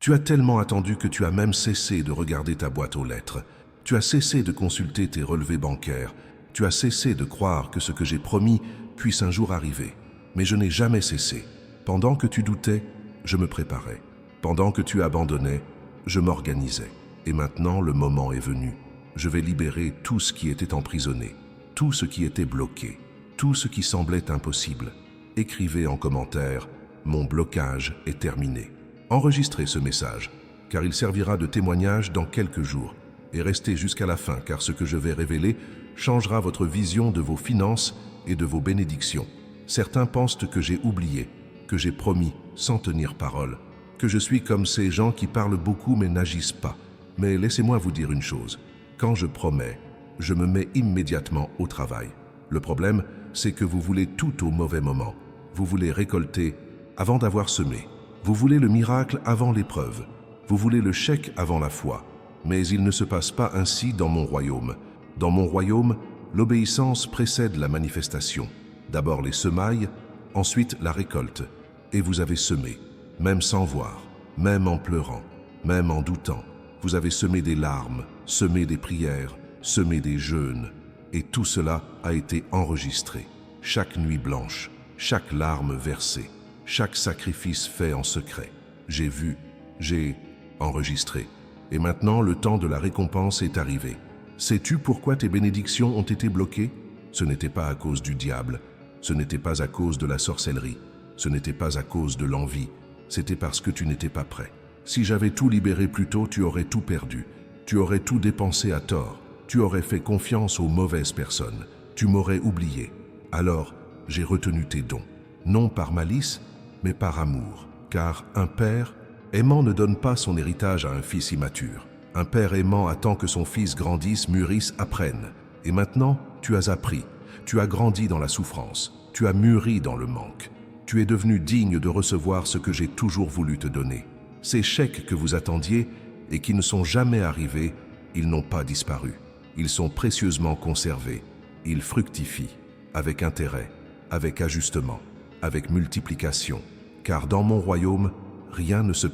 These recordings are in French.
Tu as tellement attendu que tu as même cessé de regarder ta boîte aux lettres. Tu as cessé de consulter tes relevés bancaires. Tu as cessé de croire que ce que j'ai promis puisse un jour arriver. Mais je n'ai jamais cessé. Pendant que tu doutais, je me préparais. Pendant que tu abandonnais, je m'organisais. Et maintenant, le moment est venu. Je vais libérer tout ce qui était emprisonné, tout ce qui était bloqué, tout ce qui semblait impossible. Écrivez en commentaire « Mon blocage est terminé ». Enregistrez ce message, car il servira de témoignage dans quelques jours. Et restez jusqu'à la fin, car ce que je vais révéler changera votre vision de vos finances et de vos bénédictions. Certains pensent que j'ai oublié, que j'ai promis sans tenir parole, que je suis comme ces gens qui parlent beaucoup mais n'agissent pas. Mais laissez-moi vous dire une chose, quand je promets, je me mets immédiatement au travail. Le problème, c'est que vous voulez tout au mauvais moment. Vous voulez récolter avant d'avoir semé. Vous voulez le miracle avant l'épreuve. Vous voulez le chèque avant la foi. Mais il ne se passe pas ainsi dans mon royaume. Dans mon royaume, l'obéissance précède la manifestation. D'abord les semailles, ensuite la récolte. Et vous avez semé, même sans voir, même en pleurant, même en doutant. Vous avez semé des larmes, semé des prières, semé des jeûnes. Et tout cela a été enregistré. Chaque nuit blanche, chaque larme versée, chaque sacrifice fait en secret. J'ai vu, j'ai enregistré. Et maintenant, le temps de la récompense est arrivé. Sais-tu pourquoi tes bénédictions ont été bloquées? Ce n'était pas à cause du diable, ce n'était pas à cause de la sorcellerie, ce n'était pas à cause de l'envie, c'était parce que tu n'étais pas prêt. Si j'avais tout libéré plus tôt, tu aurais tout perdu, tu aurais tout dépensé à tort, tu aurais fait confiance aux mauvaises personnes, tu m'aurais oublié. Alors, j'ai retenu tes dons, non par malice, mais par amour, car un père aimant ne donne pas son héritage à un fils immature. Un père aimant attend que son fils grandisse, mûrisse, apprenne. Et maintenant, tu as appris, tu as grandi dans la souffrance, tu as mûri dans le manque. Tu es devenu digne de recevoir ce que j'ai toujours voulu te donner. Ces chèques que vous attendiez et qui ne sont jamais arrivés, ils n'ont pas disparu. Ils sont précieusement conservés. Ils fructifient, avec intérêt, avec ajustement, avec multiplication. Car dans mon royaume, rien ne se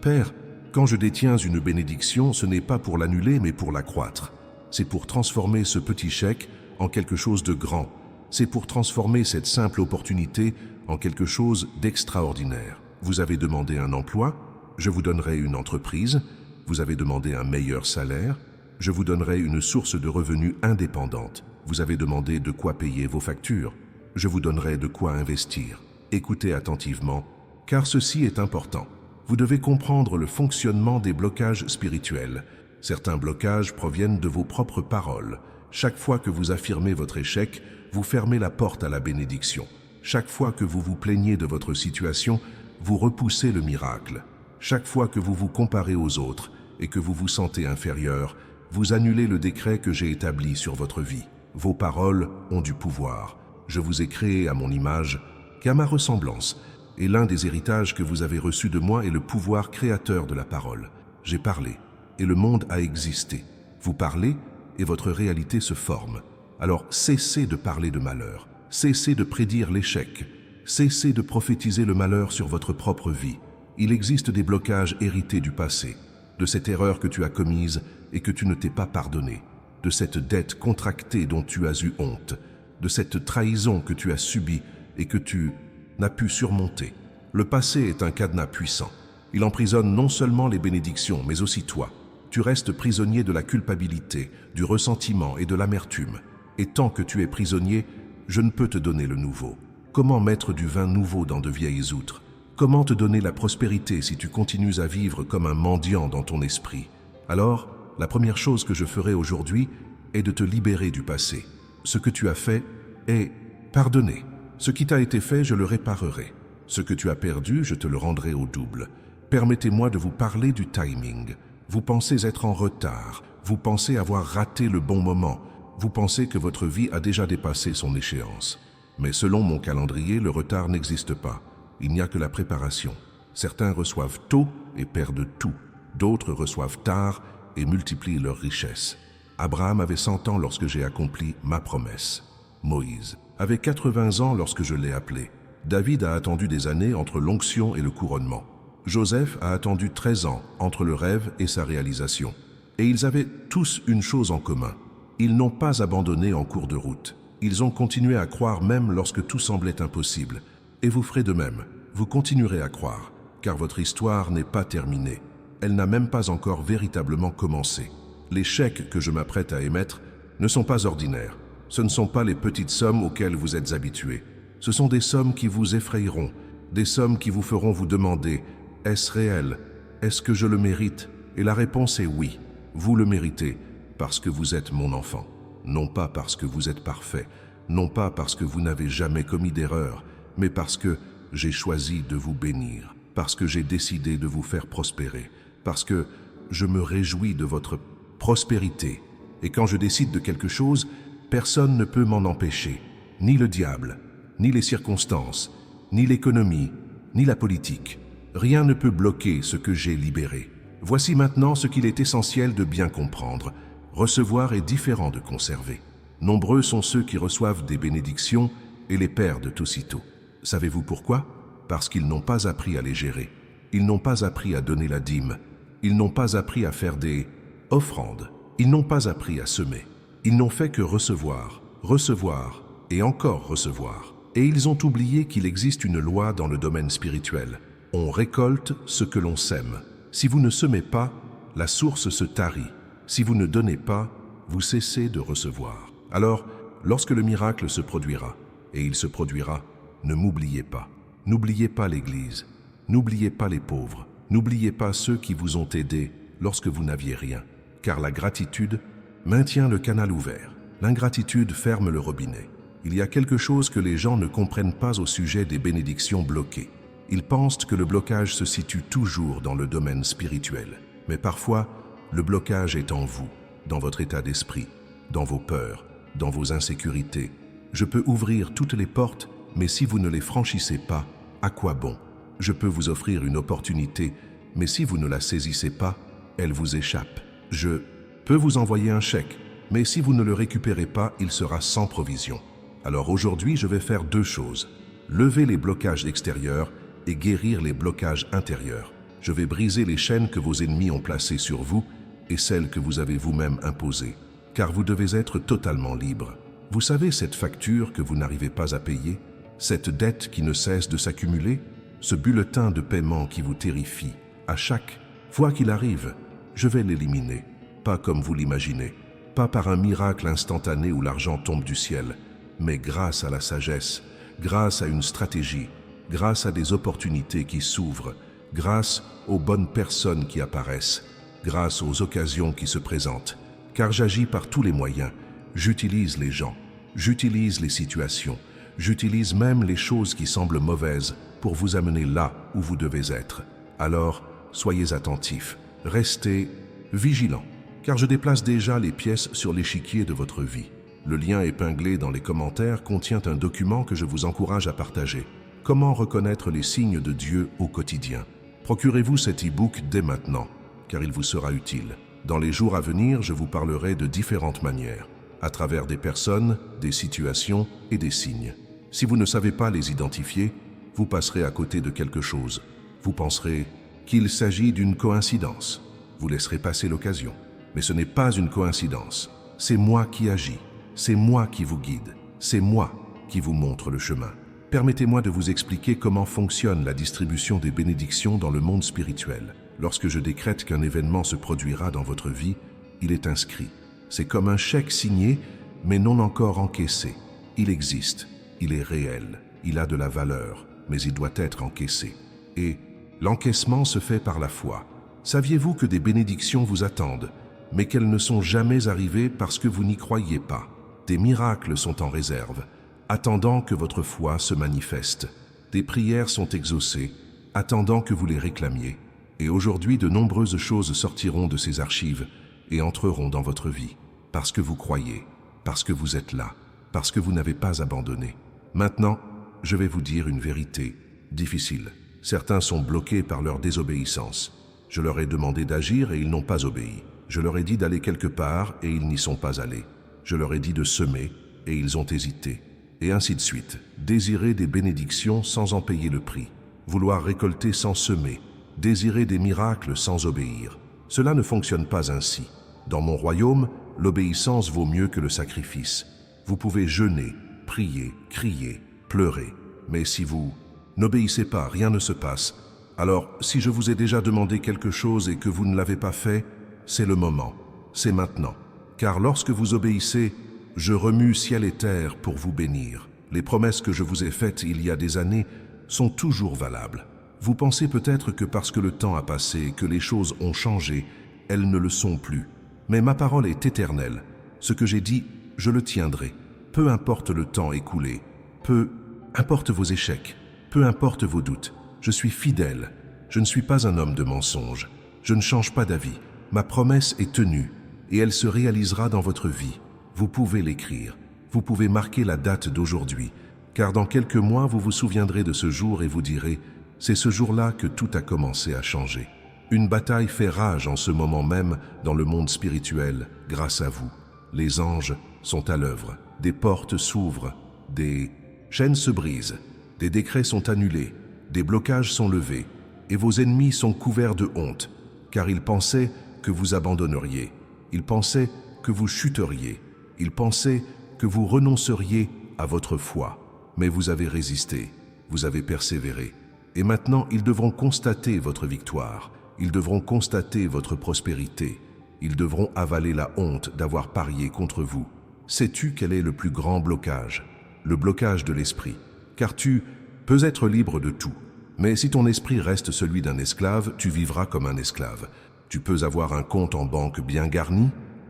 perd. Quand je détiens une bénédiction, ce n'est pas pour l'annuler, mais pour l'accroître. C'est pour transformer ce petit chèque en quelque chose de grand. C'est pour transformer cette simple opportunité en quelque chose d'extraordinaire. Vous avez demandé un emploi, je vous donnerai une entreprise. Vous avez demandé un meilleur salaire, je vous donnerai une source de revenus indépendante. Vous avez demandé de quoi payer vos factures, je vous donnerai de quoi investir. Écoutez attentivement, car ceci est important. Vous devez comprendre le fonctionnement des blocages spirituels. Certains blocages proviennent de vos propres paroles. Chaque fois que vous affirmez votre échec, vous fermez la porte à la bénédiction. Chaque fois que vous vous plaignez de votre situation, vous repoussez le miracle. Chaque fois que vous vous comparez aux autres et que vous vous sentez inférieur, vous annulez le décret que j'ai établi sur votre vie. Vos paroles ont du pouvoir. Je vous ai créé à mon image, qu'à ma ressemblance. Et l'un des héritages que vous avez reçus de moi est le pouvoir créateur de la parole. J'ai parlé, et le monde a existé. Vous parlez, et votre réalité se forme. Alors cessez de parler de malheur, cessez de prédire l'échec, cessez de prophétiser le malheur sur votre propre vie. Il existe des blocages hérités du passé, de cette erreur que tu as commise et que tu ne t'es pas pardonnée, de cette dette contractée dont tu as eu honte, de cette trahison que tu as subie et que tu n'as pu surmonter. Le passé est un cadenas puissant. Il emprisonne non seulement les bénédictions, mais aussi toi. Tu restes prisonnier de la culpabilité, du ressentiment et de l'amertume. Et tant que tu es prisonnier, je ne peux te donner le nouveau. Comment mettre du vin nouveau dans de vieilles outres? Comment te donner la prospérité si tu continues à vivre comme un mendiant dans ton esprit? Alors, la première chose que je ferai aujourd'hui est de te libérer du passé. Ce que tu as fait est pardonné. Ce qui t'a été fait, je le réparerai. Ce que tu as perdu, je te le rendrai au double. Permettez-moi de vous parler du timing. Vous pensez être en retard. Vous pensez avoir raté le bon moment. Vous pensez que votre vie a déjà dépassé son échéance. Mais selon mon calendrier, le retard n'existe pas. Il n'y a que la préparation. Certains reçoivent tôt et perdent tout. D'autres reçoivent tard et multiplient leurs richesses. Abraham avait 100 ans lorsque j'ai accompli ma promesse. Moïse avait 80 ans lorsque je l'ai appelé. David a attendu des années entre l'onction et le couronnement. Joseph a attendu 13 ans entre le rêve et sa réalisation. Et ils avaient tous une chose en commun. Ils n'ont pas abandonné en cours de route. Ils ont continué à croire même lorsque tout semblait impossible. Et vous ferez de même. Vous continuerez à croire, car votre histoire n'est pas terminée. Elle n'a même pas encore véritablement commencé. Les chèques que je m'apprête à émettre ne sont pas ordinaires. Ce ne sont pas les petites sommes auxquelles vous êtes habitués. Ce sont des sommes qui vous effrayeront, des sommes qui vous feront vous demander « Est-ce réel? Est-ce que je le mérite ?» Et la réponse est oui, vous le méritez, parce que vous êtes mon enfant. Non pas parce que vous êtes parfait, non pas parce que vous n'avez jamais commis d'erreur, mais parce que j'ai choisi de vous bénir, parce que j'ai décidé de vous faire prospérer, parce que je me réjouis de votre prospérité. Et quand je décide de quelque chose, personne ne peut m'en empêcher, ni le diable, ni les circonstances, ni l'économie, ni la politique. Rien ne peut bloquer ce que j'ai libéré. Voici maintenant ce qu'il est essentiel de bien comprendre. Recevoir est différent de conserver. Nombreux sont ceux qui reçoivent des bénédictions et les perdent aussitôt. Savez-vous pourquoi? Parce qu'ils n'ont pas appris à les gérer. Ils n'ont pas appris à donner la dîme. Ils n'ont pas appris à faire des offrandes. Ils n'ont pas appris à semer. Ils n'ont fait que recevoir, recevoir et encore recevoir. Et ils ont oublié qu'il existe une loi dans le domaine spirituel. On récolte ce que l'on sème. Si vous ne semez pas, la source se tarit. Si vous ne donnez pas, vous cessez de recevoir. Alors, lorsque le miracle se produira, et il se produira, ne m'oubliez pas. N'oubliez pas l'Église. N'oubliez pas les pauvres. N'oubliez pas ceux qui vous ont aidé lorsque vous n'aviez rien. Car la gratitude maintient le canal ouvert. L'ingratitude ferme le robinet. Il y a quelque chose que les gens ne comprennent pas au sujet des bénédictions bloquées. Ils pensent que le blocage se situe toujours dans le domaine spirituel. Mais parfois, le blocage est en vous, dans votre état d'esprit, dans vos peurs, dans vos insécurités. Je peux ouvrir toutes les portes, mais si vous ne les franchissez pas, à quoi bon? Je peux vous offrir une opportunité, mais si vous ne la saisissez pas, elle vous échappe. Je peux vous envoyer un chèque, mais si vous ne le récupérez pas, il sera sans provision. Alors aujourd'hui, je vais faire deux choses. Lever les blocages extérieurs et guérir les blocages intérieurs. Je vais briser les chaînes que vos ennemis ont placées sur vous et celles que vous avez vous-même imposées, car vous devez être totalement libre. Vous savez cette facture que vous n'arrivez pas à payer, cette dette qui ne cesse de s'accumuler, ce bulletin de paiement qui vous terrifie. À chaque fois qu'il arrive, je vais l'éliminer, pas comme vous l'imaginez, pas par un miracle instantané où l'argent tombe du ciel, mais grâce à la sagesse, grâce à une stratégie, grâce à des opportunités qui s'ouvrent, grâce aux bonnes personnes qui apparaissent, grâce aux occasions qui se présentent. Car j'agis par tous les moyens, j'utilise les gens, j'utilise les situations, j'utilise même les choses qui semblent mauvaises pour vous amener là où vous devez être. Alors, soyez attentifs, restez vigilants, car je déplace déjà les pièces sur l'échiquier de votre vie. Le lien épinglé dans les commentaires contient un document que je vous encourage à partager. Comment reconnaître les signes de Dieu au quotidien? Procurez-vous cet e-book dès maintenant, car il vous sera utile. Dans les jours à venir, je vous parlerai de différentes manières, à travers des personnes, des situations et des signes. Si vous ne savez pas les identifier, vous passerez à côté de quelque chose. Vous penserez qu'il s'agit d'une coïncidence. Vous laisserez passer l'occasion. Mais ce n'est pas une coïncidence. C'est moi qui agis. C'est moi qui vous guide. C'est moi qui vous montre le chemin. Permettez-moi de vous expliquer comment fonctionne la distribution des bénédictions dans le monde spirituel. Lorsque je décrète qu'un événement se produira dans votre vie, il est inscrit. C'est comme un chèque signé, mais non encore encaissé. Il existe, il est réel, il a de la valeur, mais il doit être encaissé. Et l'encaissement se fait par la foi. Saviez-vous que des bénédictions vous attendent, mais qu'elles ne sont jamais arrivées parce que vous n'y croyez pas? Des miracles sont en réserve, attendant que votre foi se manifeste. Des prières sont exaucées, attendant que vous les réclamiez. Et aujourd'hui, de nombreuses choses sortiront de ces archives et entreront dans votre vie, parce que vous croyez, parce que vous êtes là, parce que vous n'avez pas abandonné. Maintenant, je vais vous dire une vérité difficile. Certains sont bloqués par leur désobéissance. Je leur ai demandé d'agir et ils n'ont pas obéi. Je leur ai dit d'aller quelque part et ils n'y sont pas allés. Je leur ai dit de semer et ils ont hésité. Et ainsi de suite. Désirer des bénédictions sans en payer le prix. Vouloir récolter sans semer. Désirez des miracles sans obéir. Cela ne fonctionne pas ainsi. Dans mon royaume, l'obéissance vaut mieux que le sacrifice. Vous pouvez jeûner, prier, crier, pleurer. Mais si vous n'obéissez pas, rien ne se passe. Alors, si je vous ai déjà demandé quelque chose et que vous ne l'avez pas fait, c'est le moment, c'est maintenant. Car lorsque vous obéissez, je remue ciel et terre pour vous bénir. Les promesses que je vous ai faites il y a des années sont toujours valables. Vous pensez peut-être que parce que le temps a passé, que les choses ont changé, elles ne le sont plus. Mais ma parole est éternelle. Ce que j'ai dit, je le tiendrai. Peu importe le temps écoulé, peu importe vos échecs, peu importe vos doutes. Je suis fidèle. Je ne suis pas un homme de mensonge. Je ne change pas d'avis. Ma promesse est tenue et elle se réalisera dans votre vie. Vous pouvez l'écrire. Vous pouvez marquer la date d'aujourd'hui, car dans quelques mois, vous vous souviendrez de ce jour et vous direz « C'est ce jour-là que tout a commencé à changer ». Une bataille fait rage en ce moment même dans le monde spirituel grâce à vous. Les anges sont à l'œuvre. Des portes s'ouvrent, des chaînes se brisent, des décrets sont annulés, des blocages sont levés, et vos ennemis sont couverts de honte, car ils pensaient que vous abandonneriez, ils pensaient que vous chuteriez, ils pensaient que vous renonceriez à votre foi. Mais vous avez résisté, vous avez persévéré, et maintenant ils devront constater votre victoire, ils devront constater votre prospérité, ils devront avaler la honte d'avoir parié contre vous. Sais-tu quel est le plus grand blocage? Le blocage de l'esprit. Car tu peux être libre de tout. Mais si ton esprit reste celui d'un esclave, tu vivras comme un esclave. Tu peux avoir un compte en banque bien garni,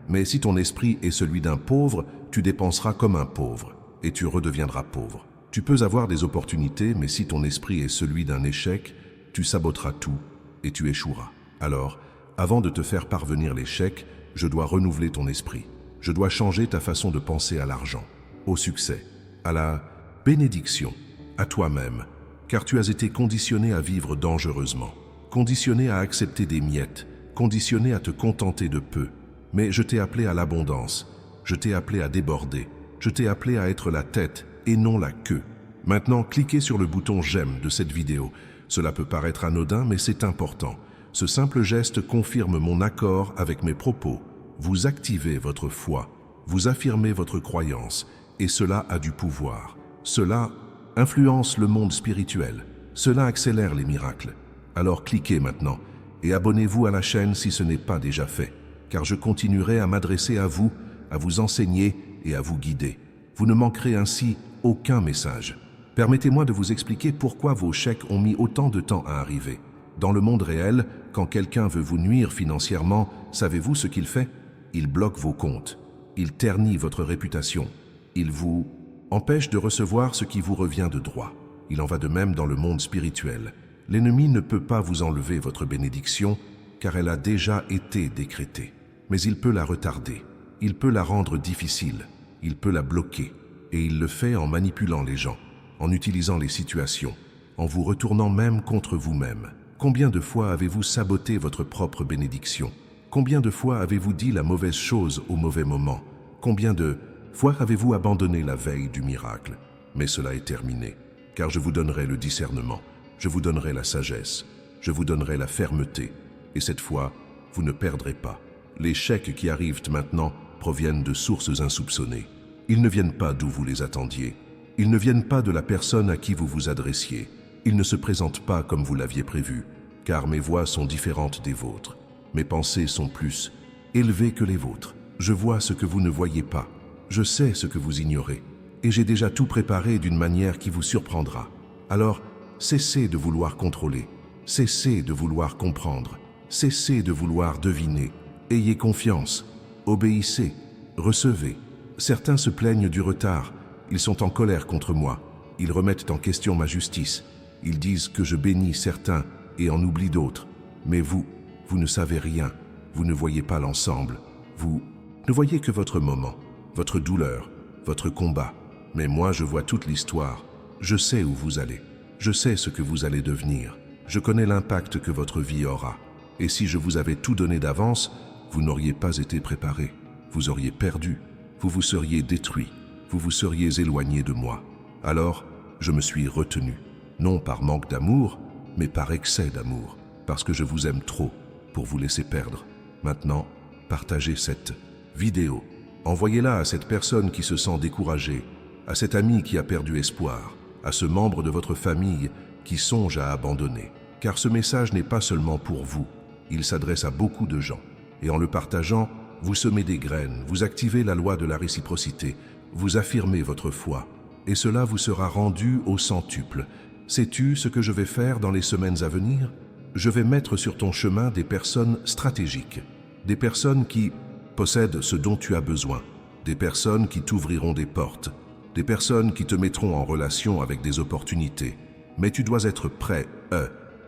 mais si ton esprit est celui d'un pauvre, tu dépenseras comme un pauvre, et tu redeviendras pauvre. Tu peux avoir des opportunités, mais si ton esprit est celui d'un échec, tu saboteras tout, et tu échoueras. Alors, avant de te faire parvenir l'échec, je dois renouveler ton esprit. Je dois changer ta façon de penser à l'argent, au succès, à la bénédiction, à toi-même, car tu as été conditionné à vivre dangereusement, conditionné à accepter des miettes, conditionné à te contenter de peu. Mais je t'ai appelé à l'abondance, je t'ai appelé à déborder, je t'ai appelé à être la tête et non la queue. Maintenant, cliquez sur le bouton « J'aime » de cette vidéo. Cela peut paraître anodin, mais c'est important. Ce simple geste confirme mon accord avec mes propos. Vous activez votre foi, vous affirmez votre croyance, et cela a du pouvoir. Cela influence le monde spirituel. Cela accélère les miracles. Alors cliquez maintenant et abonnez-vous à la chaîne si ce n'est pas déjà fait, car je continuerai à m'adresser à vous enseigner et à vous guider. Vous ne manquerez ainsi aucun message. Permettez-moi de vous expliquer pourquoi vos chèques ont mis autant de temps à arriver. Dans le monde réel, quand quelqu'un veut vous nuire financièrement, savez-vous ce qu'il fait? Il bloque vos comptes, il ternit votre réputation, il vous empêche de recevoir ce qui vous revient de droit. Il en va de même dans le monde spirituel. L'ennemi ne peut pas vous enlever votre bénédiction, car elle a déjà été décrétée. Mais il peut la retarder, il peut la rendre difficile, il peut la bloquer, et il le fait en manipulant les gens, en utilisant les situations, en vous retournant même contre vous-même. Combien de fois avez-vous saboté votre propre bénédiction? Combien de fois avez-vous dit la mauvaise chose au mauvais moment? Combien de fois avez-vous abandonné la veille du miracle? Mais cela est terminé, car je vous donnerai le discernement, je vous donnerai la sagesse, je vous donnerai la fermeté, et cette fois, vous ne perdrez pas. Les chèques qui arrivent maintenant proviennent de sources insoupçonnées. Ils ne viennent pas d'où vous les attendiez. Ils ne viennent pas de la personne à qui vous vous adressiez. Ils ne se présentent pas comme vous l'aviez prévu, car mes voix sont différentes des vôtres. Mes pensées sont plus élevées que les vôtres. Je vois ce que vous ne voyez pas. Je sais ce que vous ignorez. Et j'ai déjà tout préparé d'une manière qui vous surprendra. Alors, cessez de vouloir contrôler. Cessez de vouloir comprendre. Cessez de vouloir deviner. Ayez confiance. Obéissez. Recevez. Certains se plaignent du retard. Ils sont en colère contre moi. Ils remettent en question ma justice. Ils disent que je bénis certains et en oublie d'autres. Mais vous ne savez rien. Vous ne voyez pas l'ensemble. Vous ne voyez que votre moment, votre douleur, votre combat. Mais moi, je vois toute l'histoire. Je sais où vous allez. Je sais ce que vous allez devenir. Je connais l'impact que votre vie aura. Et si je vous avais tout donné d'avance, vous n'auriez pas été préparé. Vous auriez perdu. Vous vous seriez détruit. Vous vous seriez éloigné de moi. Alors, je me suis retenu. Non par manque d'amour, mais par excès d'amour. parce que je vous aime trop pour vous laisser perdre. Maintenant, partagez cette vidéo. Envoyez-la à cette personne qui se sent découragée, à cet ami qui a perdu espoir, à ce membre de votre famille qui songe à abandonner. Car ce message n'est pas seulement pour vous, il s'adresse à beaucoup de gens. Et en le partageant, vous semez des graines, vous activez la loi de la réciprocité, vous affirmez votre foi, et cela vous sera rendu au centuple. Sais-tu ce que je vais faire dans les semaines à venir? Je vais mettre sur ton chemin des personnes stratégiques, des personnes qui possèdent ce dont tu as besoin, des personnes qui t'ouvriront des portes, des personnes qui te mettront en relation avec des opportunités. Mais tu dois être prêt,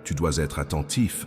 tu dois être attentif,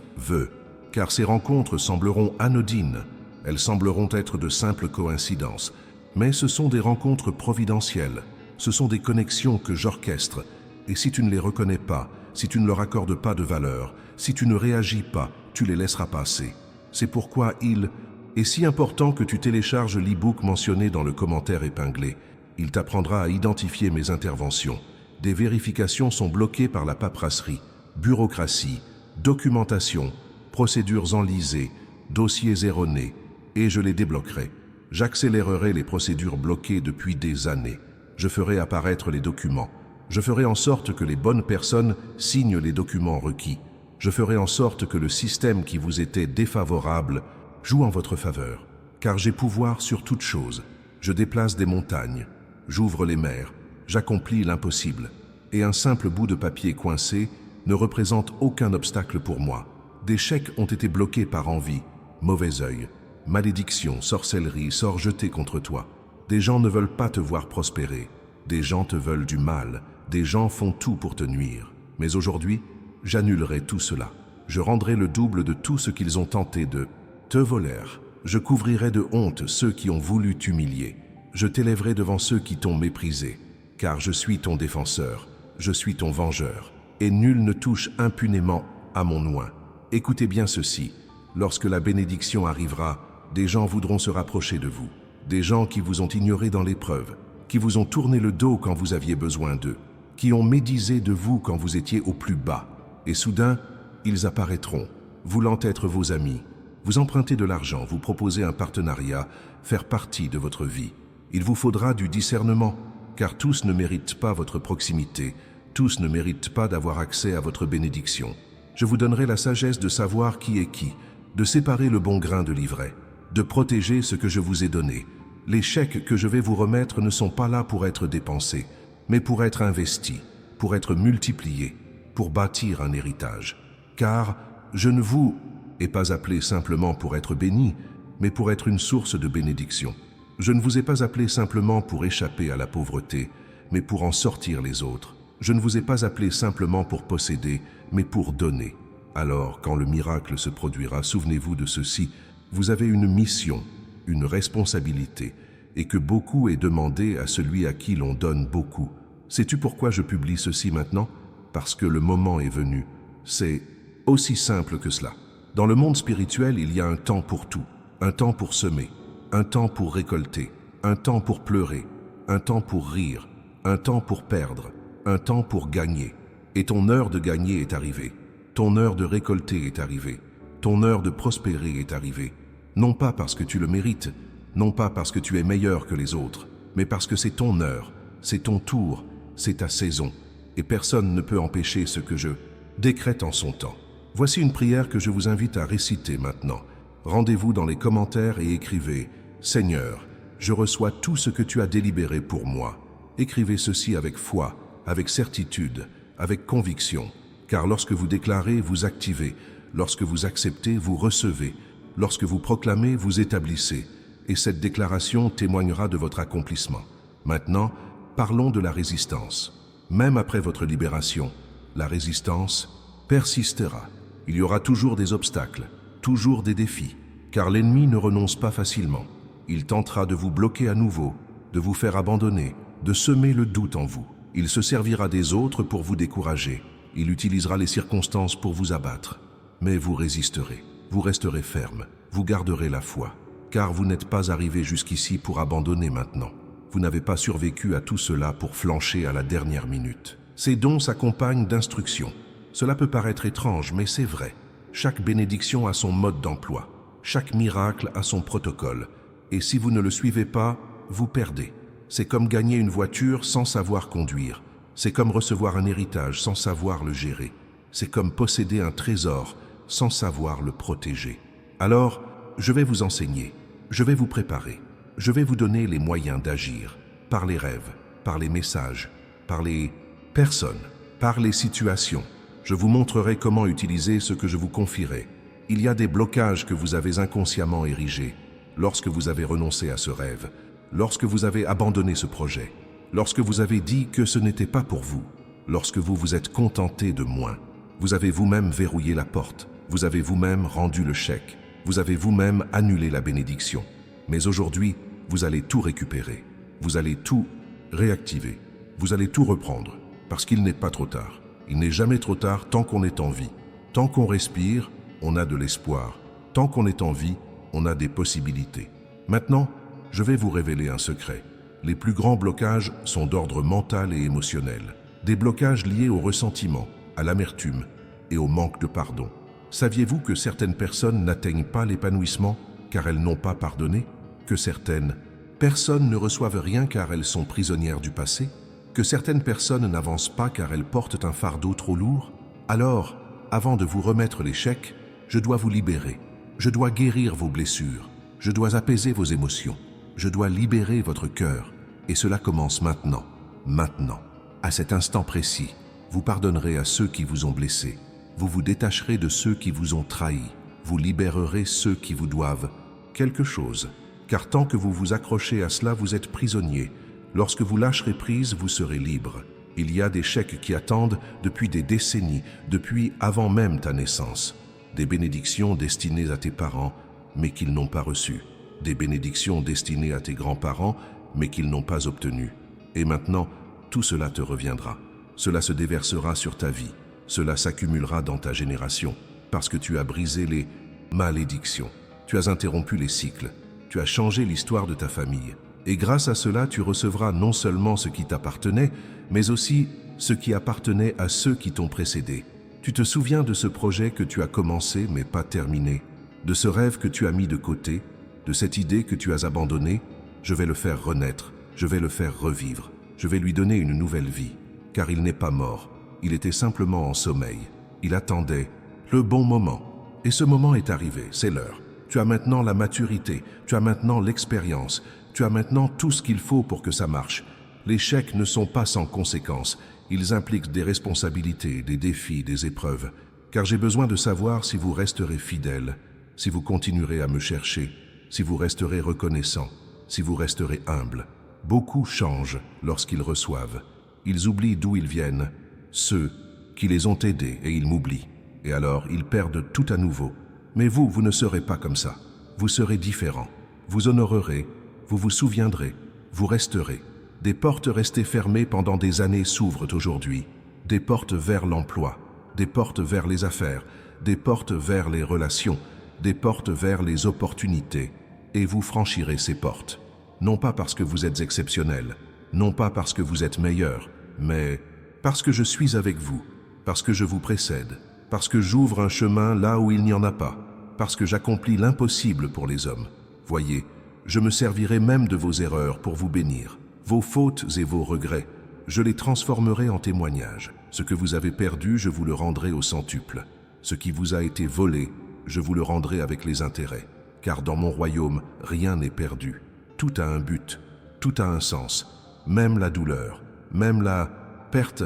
car ces rencontres sembleront anodines, elles sembleront être de simples coïncidences, mais ce sont des rencontres providentielles, ce sont des connexions que j'orchestre, et si tu ne les reconnais pas, si tu ne leur accordes pas de valeur, si tu ne réagis pas, tu les laisseras passer. C'est pourquoi il est si important que tu télécharges l'e-book mentionné dans le commentaire épinglé. Il t'apprendra à identifier mes interventions. Des vérifications sont bloquées par la paperasserie, bureaucratie, documentation, procédures enlisées, dossiers erronés, et je les débloquerai. J'accélérerai les procédures bloquées depuis des années. Je ferai apparaître les documents. Je ferai en sorte que les bonnes personnes signent les documents requis. Je ferai en sorte que le système qui vous était défavorable joue en votre faveur. Car j'ai pouvoir sur toute chose. Je déplace des montagnes, j'ouvre les mers, j'accomplis l'impossible. Et un simple bout de papier coincé ne représente aucun obstacle pour moi. Des chèques ont été bloqués par envie, mauvais œil, malédiction, sorcellerie, sort jeté contre toi. Des gens ne veulent pas te voir prospérer. Des gens te veulent du mal. Des gens font tout pour te nuire. Mais aujourd'hui, j'annulerai tout cela. Je rendrai le double de tout ce qu'ils ont tenté de te voler. Je couvrirai de honte ceux qui ont voulu t'humilier. Je t'élèverai devant ceux qui t'ont méprisé. Car je suis ton défenseur, je suis ton vengeur. Et nul ne touche impunément à mon oint. Écoutez bien ceci. Lorsque la bénédiction arrivera, des gens voudront se rapprocher de vous. Des gens qui vous ont ignoré dans l'épreuve, qui vous ont tourné le dos quand vous aviez besoin d'eux, qui ont médisé de vous quand vous étiez au plus bas. Et soudain, ils apparaîtront, voulant être vos amis. Vous empruntez de l'argent, vous proposez un partenariat, faire partie de votre vie. Il vous faudra du discernement, car tous ne méritent pas votre proximité, tous ne méritent pas d'avoir accès à votre bénédiction. Je vous donnerai la sagesse de savoir qui est qui, de séparer le bon grain de l'ivraie, de protéger ce que je vous ai donné. Les chèques que je vais vous remettre ne sont pas là pour être dépensés, mais pour être investis, pour être multipliés, pour bâtir un héritage. Car je ne vous ai pas appelé simplement pour être béni, mais pour être une source de bénédiction. Je ne vous ai pas appelé simplement pour échapper à la pauvreté, mais pour en sortir les autres. Je ne vous ai pas appelé simplement pour posséder, mais pour donner. Alors, quand le miracle se produira, souvenez-vous de ceci, vous avez une mission, une responsabilité, et que beaucoup est demandé à celui à qui l'on donne beaucoup. Sais-tu pourquoi je publie ceci maintenant? Parce que le moment est venu. C'est aussi simple que cela. Dans le monde spirituel, il y a un temps pour tout, un temps pour semer, un temps pour récolter, un temps pour pleurer, un temps pour rire, un temps pour perdre, un temps pour gagner. Et ton heure de gagner est arrivée. Ton heure de récolter est arrivée. Ton heure de prospérer est arrivée. Non pas parce que tu le mérites, non pas parce que tu es meilleur que les autres, mais parce que c'est ton heure, c'est ton tour, c'est ta saison. Et personne ne peut empêcher ce que je décrète en son temps. Voici une prière que je vous invite à réciter maintenant. Rendez-vous dans les commentaires et écrivez « Seigneur, je reçois tout ce que tu as délibéré pour moi ». Écrivez ceci avec foi, avec certitude, avec conviction, car lorsque vous déclarez, vous activez, lorsque vous acceptez, vous recevez, lorsque vous proclamez, vous établissez, et cette déclaration témoignera de votre accomplissement. Maintenant, parlons de la résistance. Même après votre libération, la résistance persistera. Il y aura toujours des obstacles, toujours des défis, car l'ennemi ne renonce pas facilement. Il tentera de vous bloquer à nouveau, de vous faire abandonner, de semer le doute en vous. Il se servira des autres pour vous décourager. Il utilisera les circonstances pour vous abattre. Mais vous résisterez, vous resterez ferme, vous garderez la foi, car vous n'êtes pas arrivé jusqu'ici pour abandonner maintenant. Vous n'avez pas survécu à tout cela pour flancher à la dernière minute. Ces dons s'accompagnent d'instructions. Cela peut paraître étrange, mais c'est vrai. Chaque bénédiction a son mode d'emploi. Chaque miracle a son protocole. Et si vous ne le suivez pas, vous perdez. C'est comme gagner une voiture sans savoir conduire. C'est comme recevoir un héritage sans savoir le gérer. C'est comme posséder un trésor sans savoir le protéger. Alors, je vais vous enseigner, je vais vous préparer, je vais vous donner les moyens d'agir, par les rêves, par les messages, par les personnes, par les situations. Je vous montrerai comment utiliser ce que je vous confierai. Il y a des blocages que vous avez inconsciemment érigés lorsque vous avez renoncé à ce rêve, lorsque vous avez abandonné ce projet, lorsque vous avez dit que ce n'était pas pour vous, lorsque vous vous êtes contenté de moins. Vous avez vous-même verrouillé la porte, vous avez vous-même rendu le chèque, vous avez vous-même annulé la bénédiction. Mais aujourd'hui, vous allez tout récupérer, vous allez tout réactiver, vous allez tout reprendre, parce qu'il n'est pas trop tard. Il n'est jamais trop tard tant qu'on est en vie. Tant qu'on respire, on a de l'espoir. Tant qu'on est en vie, on a des possibilités. Maintenant, je vais vous révéler un secret. Les plus grands blocages sont d'ordre mental et émotionnel. Des blocages liés au ressentiment, à l'amertume et au manque de pardon. Saviez-vous que certaines personnes n'atteignent pas l'épanouissement car elles n'ont pas pardonné? Que certaines personnes ne reçoivent rien car elles sont prisonnières du passé? Que certaines personnes n'avancent pas car elles portent un fardeau trop lourd? Alors, avant de vous remettre l'échec, je dois vous libérer. Je dois guérir vos blessures. Je dois apaiser vos émotions. Je dois libérer votre cœur. Et cela commence maintenant. Maintenant. À cet instant précis, vous pardonnerez à ceux qui vous ont blessé. Vous vous détacherez de ceux qui vous ont trahi. Vous libérerez ceux qui vous doivent quelque chose. Car tant que vous vous accrochez à cela, vous êtes prisonnier. Lorsque vous lâcherez prise, vous serez libre. Il y a des chèques qui attendent depuis des décennies, depuis avant même ta naissance. Des bénédictions destinées à tes parents, mais qu'ils n'ont pas reçues. Des bénédictions destinées à tes grands-parents, mais qu'ils n'ont pas obtenues. Et maintenant, tout cela te reviendra. Cela se déversera sur ta vie. Cela s'accumulera dans ta génération, parce que tu as brisé les malédictions. Tu as interrompu les cycles. Tu as changé l'histoire de ta famille. Et grâce à cela, tu recevras non seulement ce qui t'appartenait, mais aussi ce qui appartenait à ceux qui t'ont précédé. Tu te souviens de ce projet que tu as commencé mais pas terminé, de ce rêve que tu as mis de côté, de cette idée que tu as abandonnée. Je vais le faire renaître, je vais le faire revivre, je vais lui donner une nouvelle vie, car il n'est pas mort, il était simplement en sommeil. Il attendait le bon moment. Et ce moment est arrivé, c'est l'heure. Tu as maintenant la maturité, tu as maintenant l'expérience, tu as maintenant tout ce qu'il faut pour que ça marche. Les chèques ne sont pas sans conséquences. Ils impliquent des responsabilités, des défis, des épreuves. Car j'ai besoin de savoir si vous resterez fidèle, si vous continuerez à me chercher, si vous resterez reconnaissant, si vous resterez humble. Beaucoup changent lorsqu'ils reçoivent. Ils oublient d'où ils viennent, ceux qui les ont aidés, et ils m'oublient. Et alors, ils perdent tout à nouveau. Mais vous, vous ne serez pas comme ça. Vous serez différent. Vous honorerez, vous vous souviendrez, vous resterez. Des portes restées fermées pendant des années s'ouvrent aujourd'hui. Des portes vers l'emploi, des portes vers les affaires, des portes vers les relations, des portes vers les opportunités. Et vous franchirez ces portes. Non pas parce que vous êtes exceptionnel, non pas parce que vous êtes meilleur, mais parce que je suis avec vous, parce que je vous précède, parce que j'ouvre un chemin là où il n'y en a pas, parce que j'accomplis l'impossible pour les hommes. Voyez, je me servirai même de vos erreurs pour vous bénir. Vos fautes et vos regrets, je les transformerai en témoignages. Ce que vous avez perdu, je vous le rendrai au centuple. Ce qui vous a été volé, je vous le rendrai avec les intérêts. Car dans mon royaume, rien n'est perdu. Tout a un but, tout a un sens. Même la douleur, même la perte,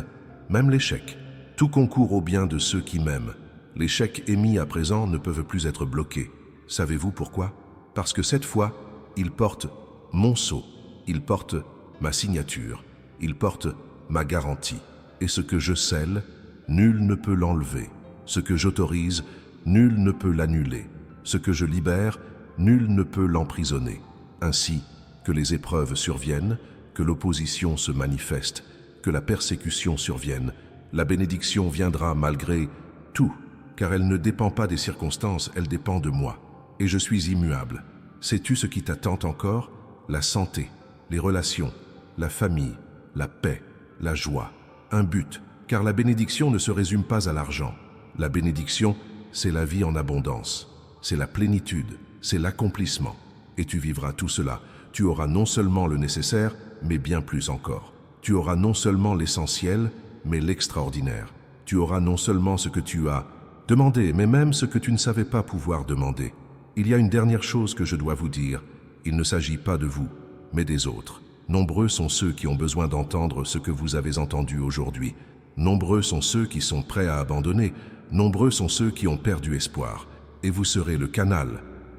même l'échec. Tout concourt au bien de ceux qui m'aiment. Les chèques émis à présent ne peuvent plus être bloqués. Savez-vous pourquoi? Parce que cette fois, ils portent mon sceau, ils portent ma signature, ils portent ma garantie. Et ce que je scelle, nul ne peut l'enlever. Ce que j'autorise, nul ne peut l'annuler. Ce que je libère, nul ne peut l'emprisonner. Ainsi, que les épreuves surviennent, que l'opposition se manifeste, que la persécution survienne, la bénédiction viendra malgré tout, car elle ne dépend pas des circonstances, elle dépend de moi. Et je suis immuable. Sais-tu ce qui t'attend encore? La santé, les relations, la famille, la paix, la joie, un but, car la bénédiction ne se résume pas à l'argent. La bénédiction c'est la vie en abondance, c'est la plénitude, c'est l'accomplissement. Et tu vivras tout cela. Tu auras non seulement le nécessaire, mais bien plus encore. Tu auras non seulement l'essentiel, mais l'extraordinaire. Tu auras non seulement ce que tu as demandé, mais même ce que tu ne savais pas pouvoir demander. Il y a une dernière chose que je dois vous dire. Il ne s'agit pas de vous, mais des autres. Nombreux sont ceux qui ont besoin d'entendre ce que vous avez entendu aujourd'hui. Nombreux sont ceux qui sont prêts à abandonner. Nombreux sont ceux qui ont perdu espoir. Et vous serez le canal,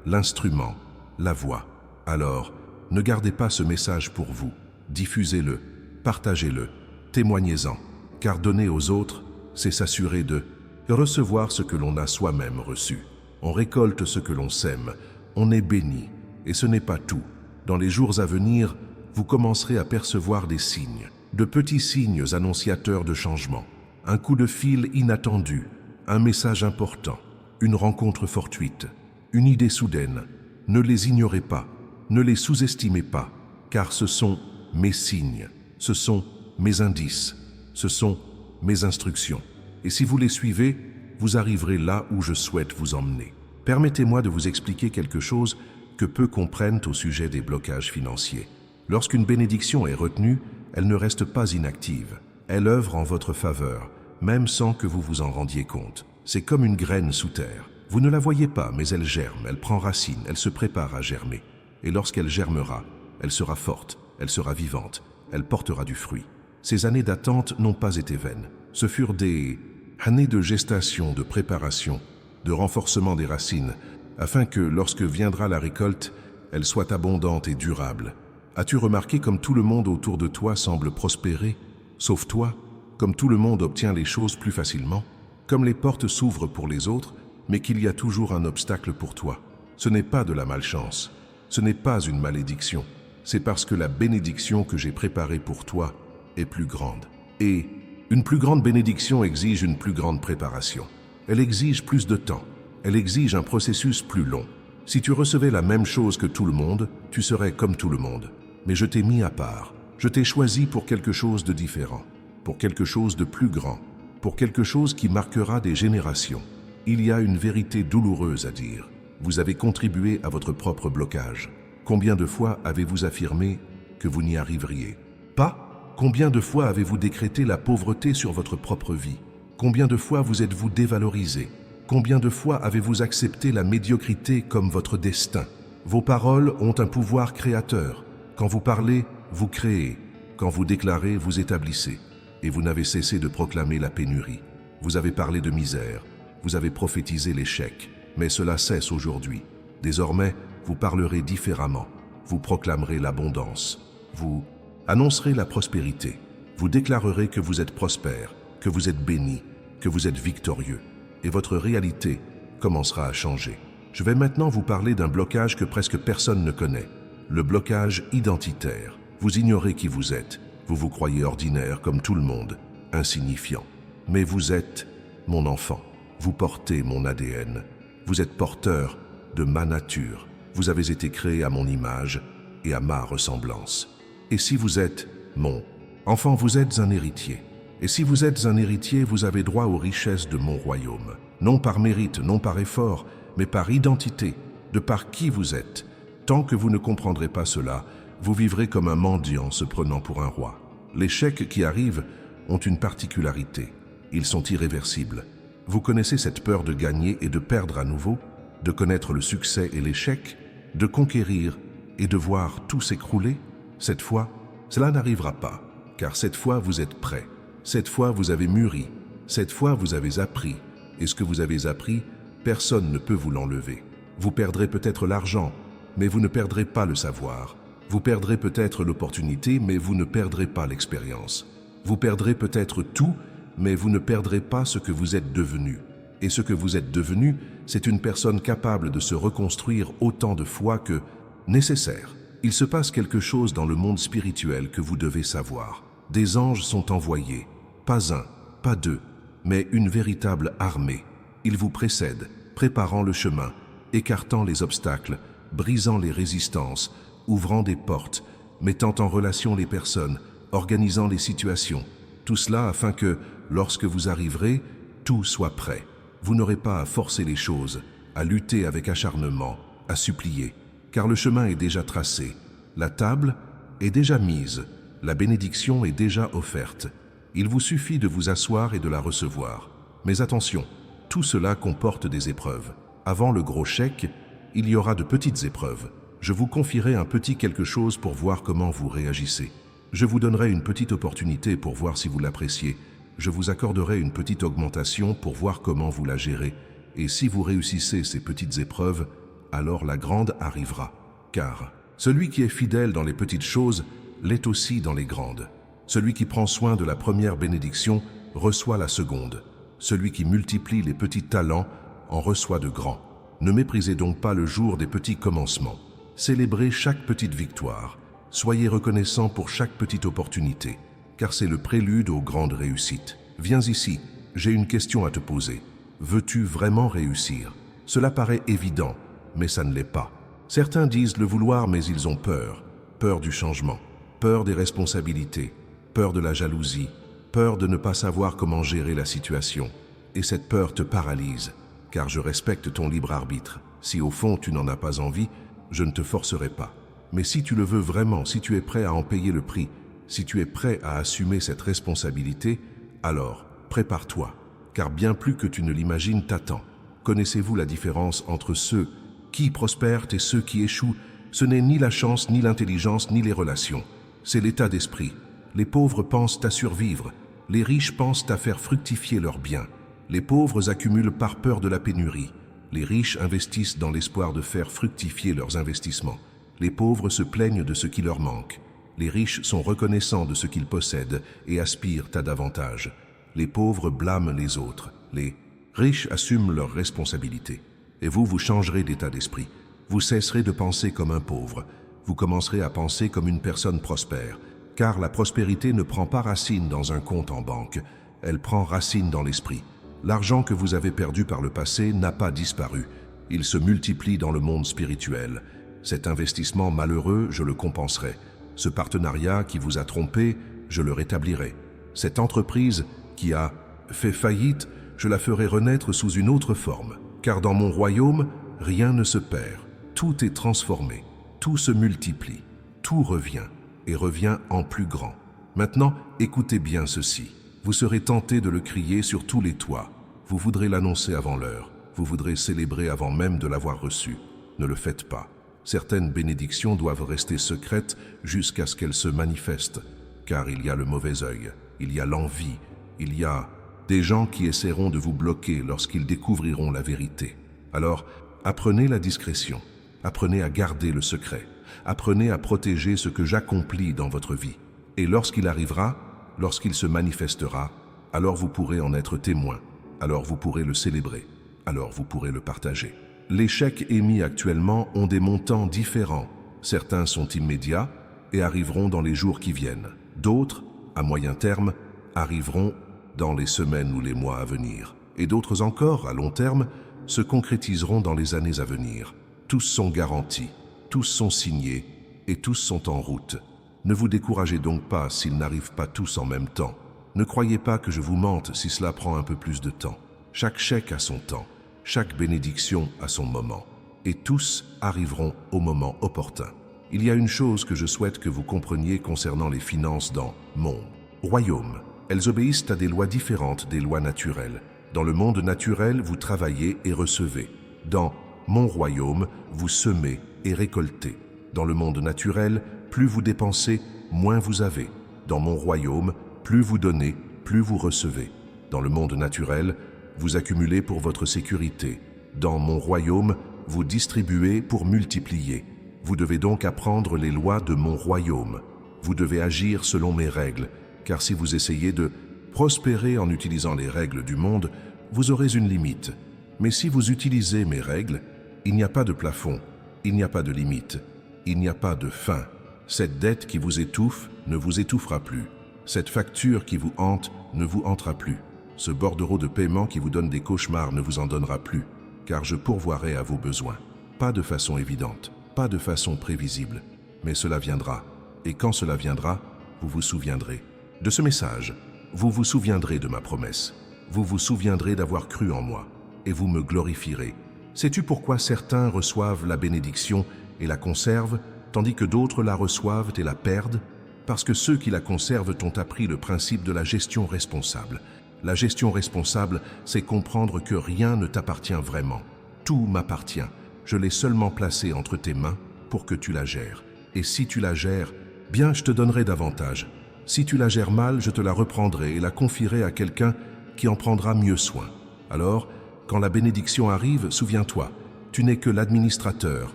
l'instrument, la voix. Alors, ne gardez pas ce message pour vous. Diffusez-le, partagez-le, témoignez-en. Car donner aux autres, c'est s'assurer de recevoir ce que l'on a soi-même reçu. On récolte ce que l'on sème, on est béni. Et ce n'est pas tout. Dans les jours à venir, vous commencerez à percevoir des signes, de petits signes annonciateurs de changement. Un coup de fil inattendu, un message important, une rencontre fortuite, une idée soudaine. Ne les ignorez pas, ne les sous-estimez pas, car ce sont mes signes, ce sont mes indices, ce sont mes instructions. Et si vous les suivez, vous arriverez là où je souhaite vous emmener. Permettez-moi de vous expliquer quelque chose que peu comprennent au sujet des blocages financiers. Lorsqu'une bénédiction est retenue, elle ne reste pas inactive. Elle œuvre en votre faveur, même sans que vous vous en rendiez compte. C'est comme une graine sous terre. Vous ne la voyez pas, mais elle germe, elle prend racine, elle se prépare à germer. Et lorsqu'elle germera, elle sera forte, elle sera vivante, elle portera du fruit. Ces années d'attente n'ont pas été vaines. Ce furent des années de gestation, de préparation, de renforcement des racines, afin que, lorsque viendra la récolte, elle soit abondante et durable. As-tu remarqué comme tout le monde autour de toi semble prospérer, sauf toi, comme tout le monde obtient les choses plus facilement, comme les portes s'ouvrent pour les autres, mais qu'il y a toujours un obstacle pour toi. Ce n'est pas de la malchance, ce n'est pas une malédiction, c'est parce que la bénédiction que j'ai préparée pour toi est plus grande. Et une plus grande bénédiction exige une plus grande préparation. Elle exige plus de temps, elle exige un processus plus long. Si tu recevais la même chose que tout le monde, tu serais comme tout le monde. Mais je t'ai mis à part, je t'ai choisi pour quelque chose de différent, pour quelque chose de plus grand, pour quelque chose qui marquera des générations. Il y a une vérité douloureuse à dire. Vous avez contribué à votre propre blocage. Combien de fois avez-vous affirmé que vous n'y arriveriez pas? Combien de fois avez-vous décrété la pauvreté sur votre propre vie? Combien de fois vous êtes-vous dévalorisé? Combien de fois avez-vous accepté la médiocrité comme votre destin? Vos paroles ont un pouvoir créateur. Quand vous parlez, vous créez. Quand vous déclarez, vous établissez. Et vous n'avez cessé de proclamer la pénurie. Vous avez parlé de misère. Vous avez prophétisé l'échec. Mais cela cesse aujourd'hui. Désormais, vous parlerez différemment. Vous proclamerez l'abondance. Vous annoncerez la prospérité. Vous déclarerez que vous êtes prospère, que vous êtes béni, que vous êtes victorieux. Et votre réalité commencera à changer. Je vais maintenant vous parler d'un blocage que presque personne ne connaît. Le blocage identitaire. Vous ignorez qui vous êtes. Vous vous croyez ordinaire comme tout le monde, insignifiant. Mais vous êtes mon enfant. Vous portez mon ADN. Vous êtes porteur de ma nature. Vous avez été créé à mon image et à ma ressemblance. Et si vous êtes mon enfant, vous êtes un héritier. Et si vous êtes un héritier, vous avez droit aux richesses de mon royaume. Non par mérite, non par effort, mais par identité, de par qui vous êtes. Tant que vous ne comprendrez pas cela, vous vivrez comme un mendiant se prenant pour un roi. Les chèques qui arrivent ont une particularité. Ils sont irréversibles. Vous connaissez cette peur de gagner et de perdre à nouveau, de connaître le succès et l'échec, de conquérir et de voir tout s'écrouler? Cette fois, cela n'arrivera pas, car cette fois vous êtes prêt. Cette fois vous avez mûri. Cette fois vous avez appris. Et ce que vous avez appris, personne ne peut vous l'enlever. Vous perdrez peut-être l'argent, mais vous ne perdrez pas le savoir. Vous perdrez peut-être l'opportunité, mais vous ne perdrez pas l'expérience. Vous perdrez peut-être tout, mais vous ne perdrez pas ce que vous êtes devenu. Et ce que vous êtes devenu, c'est une personne capable de se reconstruire autant de fois que nécessaire. Il se passe quelque chose dans le monde spirituel que vous devez savoir. Des anges sont envoyés, pas un, pas deux, mais une véritable armée. Ils vous précèdent, préparant le chemin, écartant les obstacles, brisant les résistances, ouvrant des portes, mettant en relation les personnes, organisant les situations. Tout cela afin que, lorsque vous arriverez, tout soit prêt. Vous n'aurez pas à forcer les choses, à lutter avec acharnement, à supplier, car le chemin est déjà tracé, la table est déjà mise, la bénédiction est déjà offerte. Il vous suffit de vous asseoir et de la recevoir. Mais attention, tout cela comporte des épreuves. Avant le gros chèque, il y aura de petites épreuves. Je vous confierai un petit quelque chose pour voir comment vous réagissez. Je vous donnerai une petite opportunité pour voir si vous l'appréciez. Je vous accorderai une petite augmentation pour voir comment vous la gérez. Et si vous réussissez ces petites épreuves, alors la grande arrivera. Car celui qui est fidèle dans les petites choses l'est aussi dans les grandes. Celui qui prend soin de la première bénédiction reçoit la seconde. Celui qui multiplie les petits talents en reçoit de grands. Ne méprisez donc pas le jour des petits commencements. Célébrez chaque petite victoire. Soyez reconnaissant pour chaque petite opportunité, car c'est le prélude aux grandes réussites. Viens ici, j'ai une question à te poser. Veux-tu vraiment réussir? Cela paraît évident, mais ça ne l'est pas. Certains disent le vouloir, mais ils ont peur. Peur du changement, peur des responsabilités, peur de la jalousie, peur de ne pas savoir comment gérer la situation. Et cette peur te paralyse, car je respecte ton libre arbitre. Si au fond tu n'en as pas envie, je ne te forcerai pas. Mais si tu le veux vraiment, si tu es prêt à en payer le prix, si tu es prêt à assumer cette responsabilité, alors prépare-toi, car bien plus que tu ne l'imagines t'attend. Connaissez-vous la différence entre ceux qui prospèrent et ceux qui échouent? Ce n'est ni la chance, ni l'intelligence, ni les relations. C'est l'état d'esprit. Les pauvres pensent à survivre. Les riches pensent à faire fructifier leurs biens. Les pauvres accumulent par peur de la pénurie. Les riches investissent dans l'espoir de faire fructifier leurs investissements. Les pauvres se plaignent de ce qui leur manque. Les riches sont reconnaissants de ce qu'ils possèdent et aspirent à davantage. Les pauvres blâment les autres. Les riches assument leurs responsabilités. Et vous changerez d'état d'esprit. Vous cesserez de penser comme un pauvre. Vous commencerez à penser comme une personne prospère. Car la prospérité ne prend pas racine dans un compte en banque. Elle prend racine dans l'esprit. L'argent que vous avez perdu par le passé n'a pas disparu. Il se multiplie dans le monde spirituel. Cet investissement malheureux, je le compenserai. Ce partenariat qui vous a trompé, je le rétablirai. Cette entreprise qui a fait faillite, je la ferai renaître sous une autre forme. Car dans mon royaume, rien ne se perd. Tout est transformé. Tout se multiplie. Tout revient et revient en plus grand. Maintenant, écoutez bien ceci. Vous serez tenté de le crier sur tous les toits. Vous voudrez l'annoncer avant l'heure. Vous voudrez célébrer avant même de l'avoir reçu. Ne le faites pas. Certaines bénédictions doivent rester secrètes jusqu'à ce qu'elles se manifestent. Car il y a le mauvais œil, il y a l'envie, il y a des gens qui essaieront de vous bloquer lorsqu'ils découvriront la vérité. Alors, apprenez la discrétion. Apprenez à garder le secret. Apprenez à protéger ce que j'accomplis dans votre vie. Et lorsqu'il arrivera, lorsqu'il se manifestera, alors vous pourrez en être témoin, alors vous pourrez le célébrer, alors vous pourrez le partager. Les chèques émis actuellement ont des montants différents. Certains sont immédiats et arriveront dans les jours qui viennent. D'autres, à moyen terme, arriveront dans les semaines ou les mois à venir. Et d'autres encore, à long terme, se concrétiseront dans les années à venir. Tous sont garantis, tous sont signés et tous sont en route. Ne vous découragez donc pas s'ils n'arrivent pas tous en même temps. Ne croyez pas que je vous mente si cela prend un peu plus de temps. Chaque chèque a son temps, chaque bénédiction a son moment, et tous arriveront au moment opportun. Il y a une chose que je souhaite que vous compreniez concernant les finances dans mon royaume. Elles obéissent à des lois différentes des lois naturelles. Dans le monde naturel, vous travaillez et recevez. Dans mon royaume, vous semez et récoltez. Dans le monde naturel, plus vous dépensez, moins vous avez. Dans mon royaume, plus vous donnez, plus vous recevez. Dans le monde naturel, vous accumulez pour votre sécurité. Dans mon royaume, vous distribuez pour multiplier. Vous devez donc apprendre les lois de mon royaume. Vous devez agir selon mes règles, car si vous essayez de prospérer en utilisant les règles du monde, vous aurez une limite. Mais si vous utilisez mes règles, il n'y a pas de plafond, il n'y a pas de limite, il n'y a pas de fin. Cette dette qui vous étouffe ne vous étouffera plus. Cette facture qui vous hante ne vous hantera plus. Ce bordereau de paiement qui vous donne des cauchemars ne vous en donnera plus, car je pourvoirai à vos besoins. Pas de façon évidente, pas de façon prévisible, mais cela viendra. Et quand cela viendra, vous vous souviendrez de ce message. Vous vous souviendrez de ma promesse. Vous vous souviendrez d'avoir cru en moi. et vous me glorifierez. Sais-tu pourquoi certains reçoivent la bénédiction et la conservent, tandis que d'autres la reçoivent et la perdent? Parce que ceux qui la conservent t'ont appris le principe de la gestion responsable. La gestion responsable, c'est comprendre que rien ne t'appartient vraiment. Tout m'appartient. Je l'ai seulement placé entre tes mains pour que tu la gères. Et si tu la gères, bien je te donnerai davantage. Si tu la gères mal, je te la reprendrai et la confierai à quelqu'un qui en prendra mieux soin. Alors, quand la bénédiction arrive, souviens-toi, tu n'es que l'administrateur,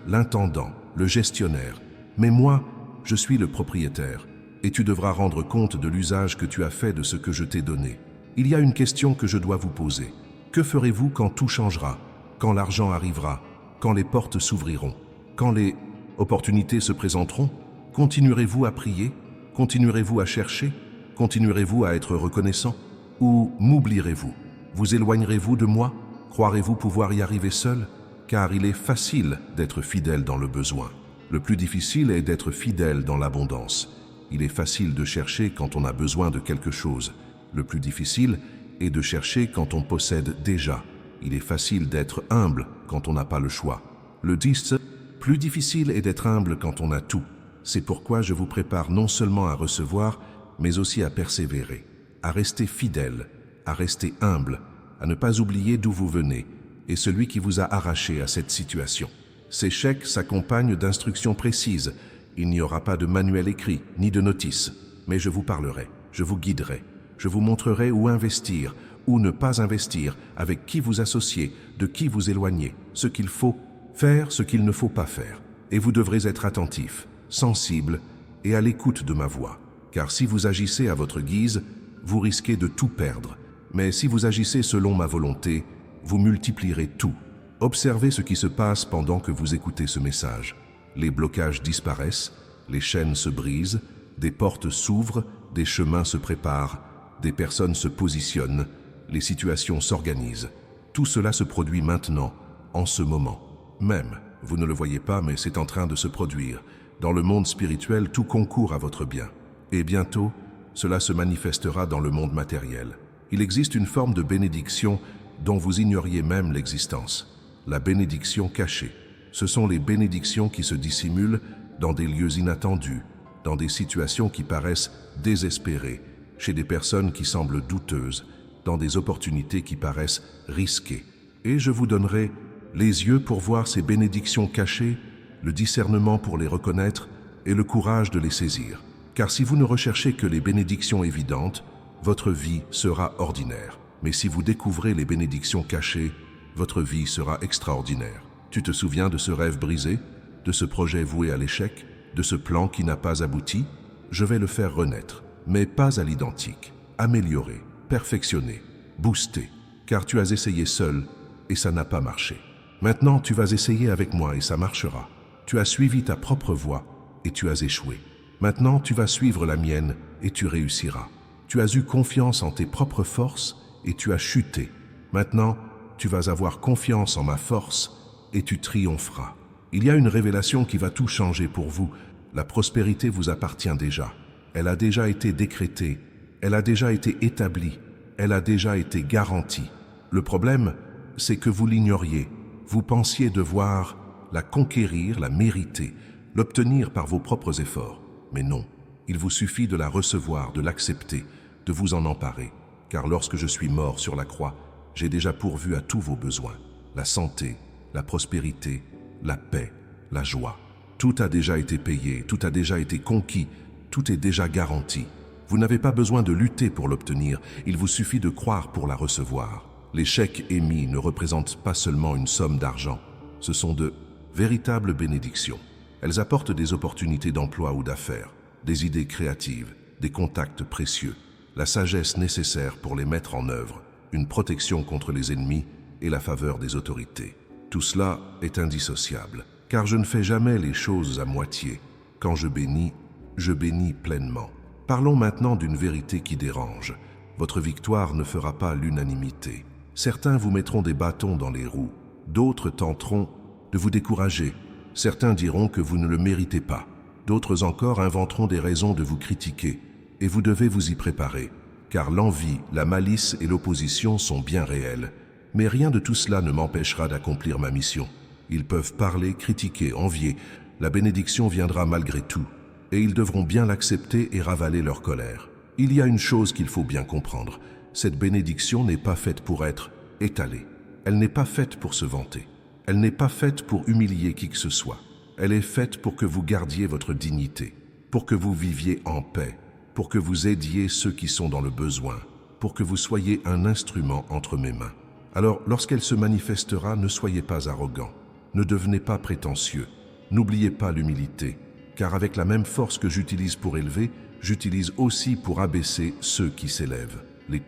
l'intendant, le gestionnaire. Mais moi, je suis le propriétaire, et tu devras rendre compte de l'usage que tu as fait de ce que je t'ai donné. Il y a une question que je dois vous poser. Que ferez-vous quand tout changera, quand l'argent arrivera, quand les portes s'ouvriront, quand les opportunités se présenteront? Continuerez-vous à prier? Continuerez-vous à chercher? Continuerez-vous à être reconnaissant? Ou m'oublierez-vous? Vous éloignerez-vous de moi? Croirez-vous pouvoir y arriver seul? Car il est facile d'être fidèle dans le besoin. Le plus difficile est d'être fidèle dans l'abondance. Il est facile de chercher quand on a besoin de quelque chose. Le plus difficile est de chercher quand on possède déjà. Il est facile d'être humble quand on n'a pas le choix. Le 10, plus difficile est d'être humble quand on a tout. C'est pourquoi je vous prépare non seulement à recevoir, mais aussi à persévérer, à rester fidèle, à rester humble, à ne pas oublier d'où vous venez et celui qui vous a arraché à cette situation. Ces chèques s'accompagnent d'instructions précises. Il n'y aura pas de manuel écrit, ni de notice, mais je vous parlerai, je vous guiderai, je vous montrerai où investir, où ne pas investir, avec qui vous associer, de qui vous éloigner, ce qu'il faut faire, ce qu'il ne faut pas faire. Et vous devrez être attentif, sensible et à l'écoute de ma voix. Car si vous agissez à votre guise, vous risquez de tout perdre. Mais si vous agissez selon ma volonté, vous multiplierez tout. Observez ce qui se passe pendant que vous écoutez ce message. Les blocages disparaissent, les chaînes se brisent, des portes s'ouvrent, des chemins se préparent, des personnes se positionnent, les situations s'organisent. Tout cela se produit maintenant, en ce moment. Même, vous ne le voyez pas, mais c'est en train de se produire. Dans le monde spirituel, tout concourt à votre bien. Et bientôt, cela se manifestera dans le monde matériel. Il existe une forme de bénédiction dont vous ignoriez même l'existence. La bénédiction cachée. Ce sont les bénédictions qui se dissimulent dans des lieux inattendus, dans des situations qui paraissent désespérées, chez des personnes qui semblent douteuses, dans des opportunités qui paraissent risquées. Et je vous donnerai les yeux pour voir ces bénédictions cachées, le discernement pour les reconnaître et le courage de les saisir. Car si vous ne recherchez que les bénédictions évidentes, votre vie sera ordinaire. Mais si vous découvrez les bénédictions cachées, votre vie sera extraordinaire. Tu te souviens de ce rêve brisé, de ce projet voué à l'échec, de ce plan qui n'a pas abouti? Je vais le faire renaître, mais pas à l'identique. Améliorer, perfectionner, booster, car tu as essayé seul et ça n'a pas marché. Maintenant, tu vas essayer avec moi et ça marchera. Tu as suivi ta propre voie et tu as échoué. Maintenant, tu vas suivre la mienne et tu réussiras. Tu as eu confiance en tes propres forces et tu as chuté. Maintenant, tu vas avoir confiance en ma force et tu triompheras. Il y a une révélation qui va tout changer pour vous. La prospérité vous appartient déjà. Elle a déjà été décrétée. Elle a déjà été établie. Elle a déjà été garantie. Le problème, c'est que vous l'ignoriez. Vous pensiez devoir la conquérir, la mériter, l'obtenir par vos propres efforts. Mais non, il vous suffit de la recevoir, de l'accepter, de vous en emparer. Car lorsque je suis mort sur la croix, j'ai déjà pourvu à tous vos besoins. La santé, la prospérité, la paix, la joie. Tout a déjà été payé, tout a déjà été conquis, tout est déjà garanti. Vous n'avez pas besoin de lutter pour l'obtenir, il vous suffit de croire pour la recevoir. Les chèques émis ne représentent pas seulement une somme d'argent, ce sont de véritables bénédictions. Elles apportent des opportunités d'emploi ou d'affaires, des idées créatives, des contacts précieux, la sagesse nécessaire pour les mettre en œuvre, une protection contre les ennemis et la faveur des autorités. Tout cela est indissociable, car je ne fais jamais les choses à moitié. Quand je bénis pleinement. Parlons maintenant d'une vérité qui dérange. Votre victoire ne fera pas l'unanimité. Certains vous mettront des bâtons dans les roues, d'autres tenteront de vous décourager. Certains diront que vous ne le méritez pas. D'autres encore inventeront des raisons de vous critiquer. Et vous devez vous y préparer, car l'envie, la malice et l'opposition sont bien réelles. Mais rien de tout cela ne m'empêchera d'accomplir ma mission. Ils peuvent parler, critiquer, envier. La bénédiction viendra malgré tout. Et ils devront bien l'accepter et ravaler leur colère. Il y a une chose qu'il faut bien comprendre. Cette bénédiction n'est pas faite pour être étalée. Elle n'est pas faite pour se vanter. Elle n'est pas faite pour humilier qui que ce soit. Elle est faite pour que vous gardiez votre dignité, pour que vous viviez en paix, pour que vous aidiez ceux qui sont dans le besoin, pour que vous soyez un instrument entre mes mains. Alors, lorsqu'elle se manifestera, ne soyez pas arrogants, ne devenez pas prétentieux, n'oubliez pas l'humilité, car avec la même force que j'utilise pour élever, j'utilise aussi pour abaisser ceux qui s'élèvent. Les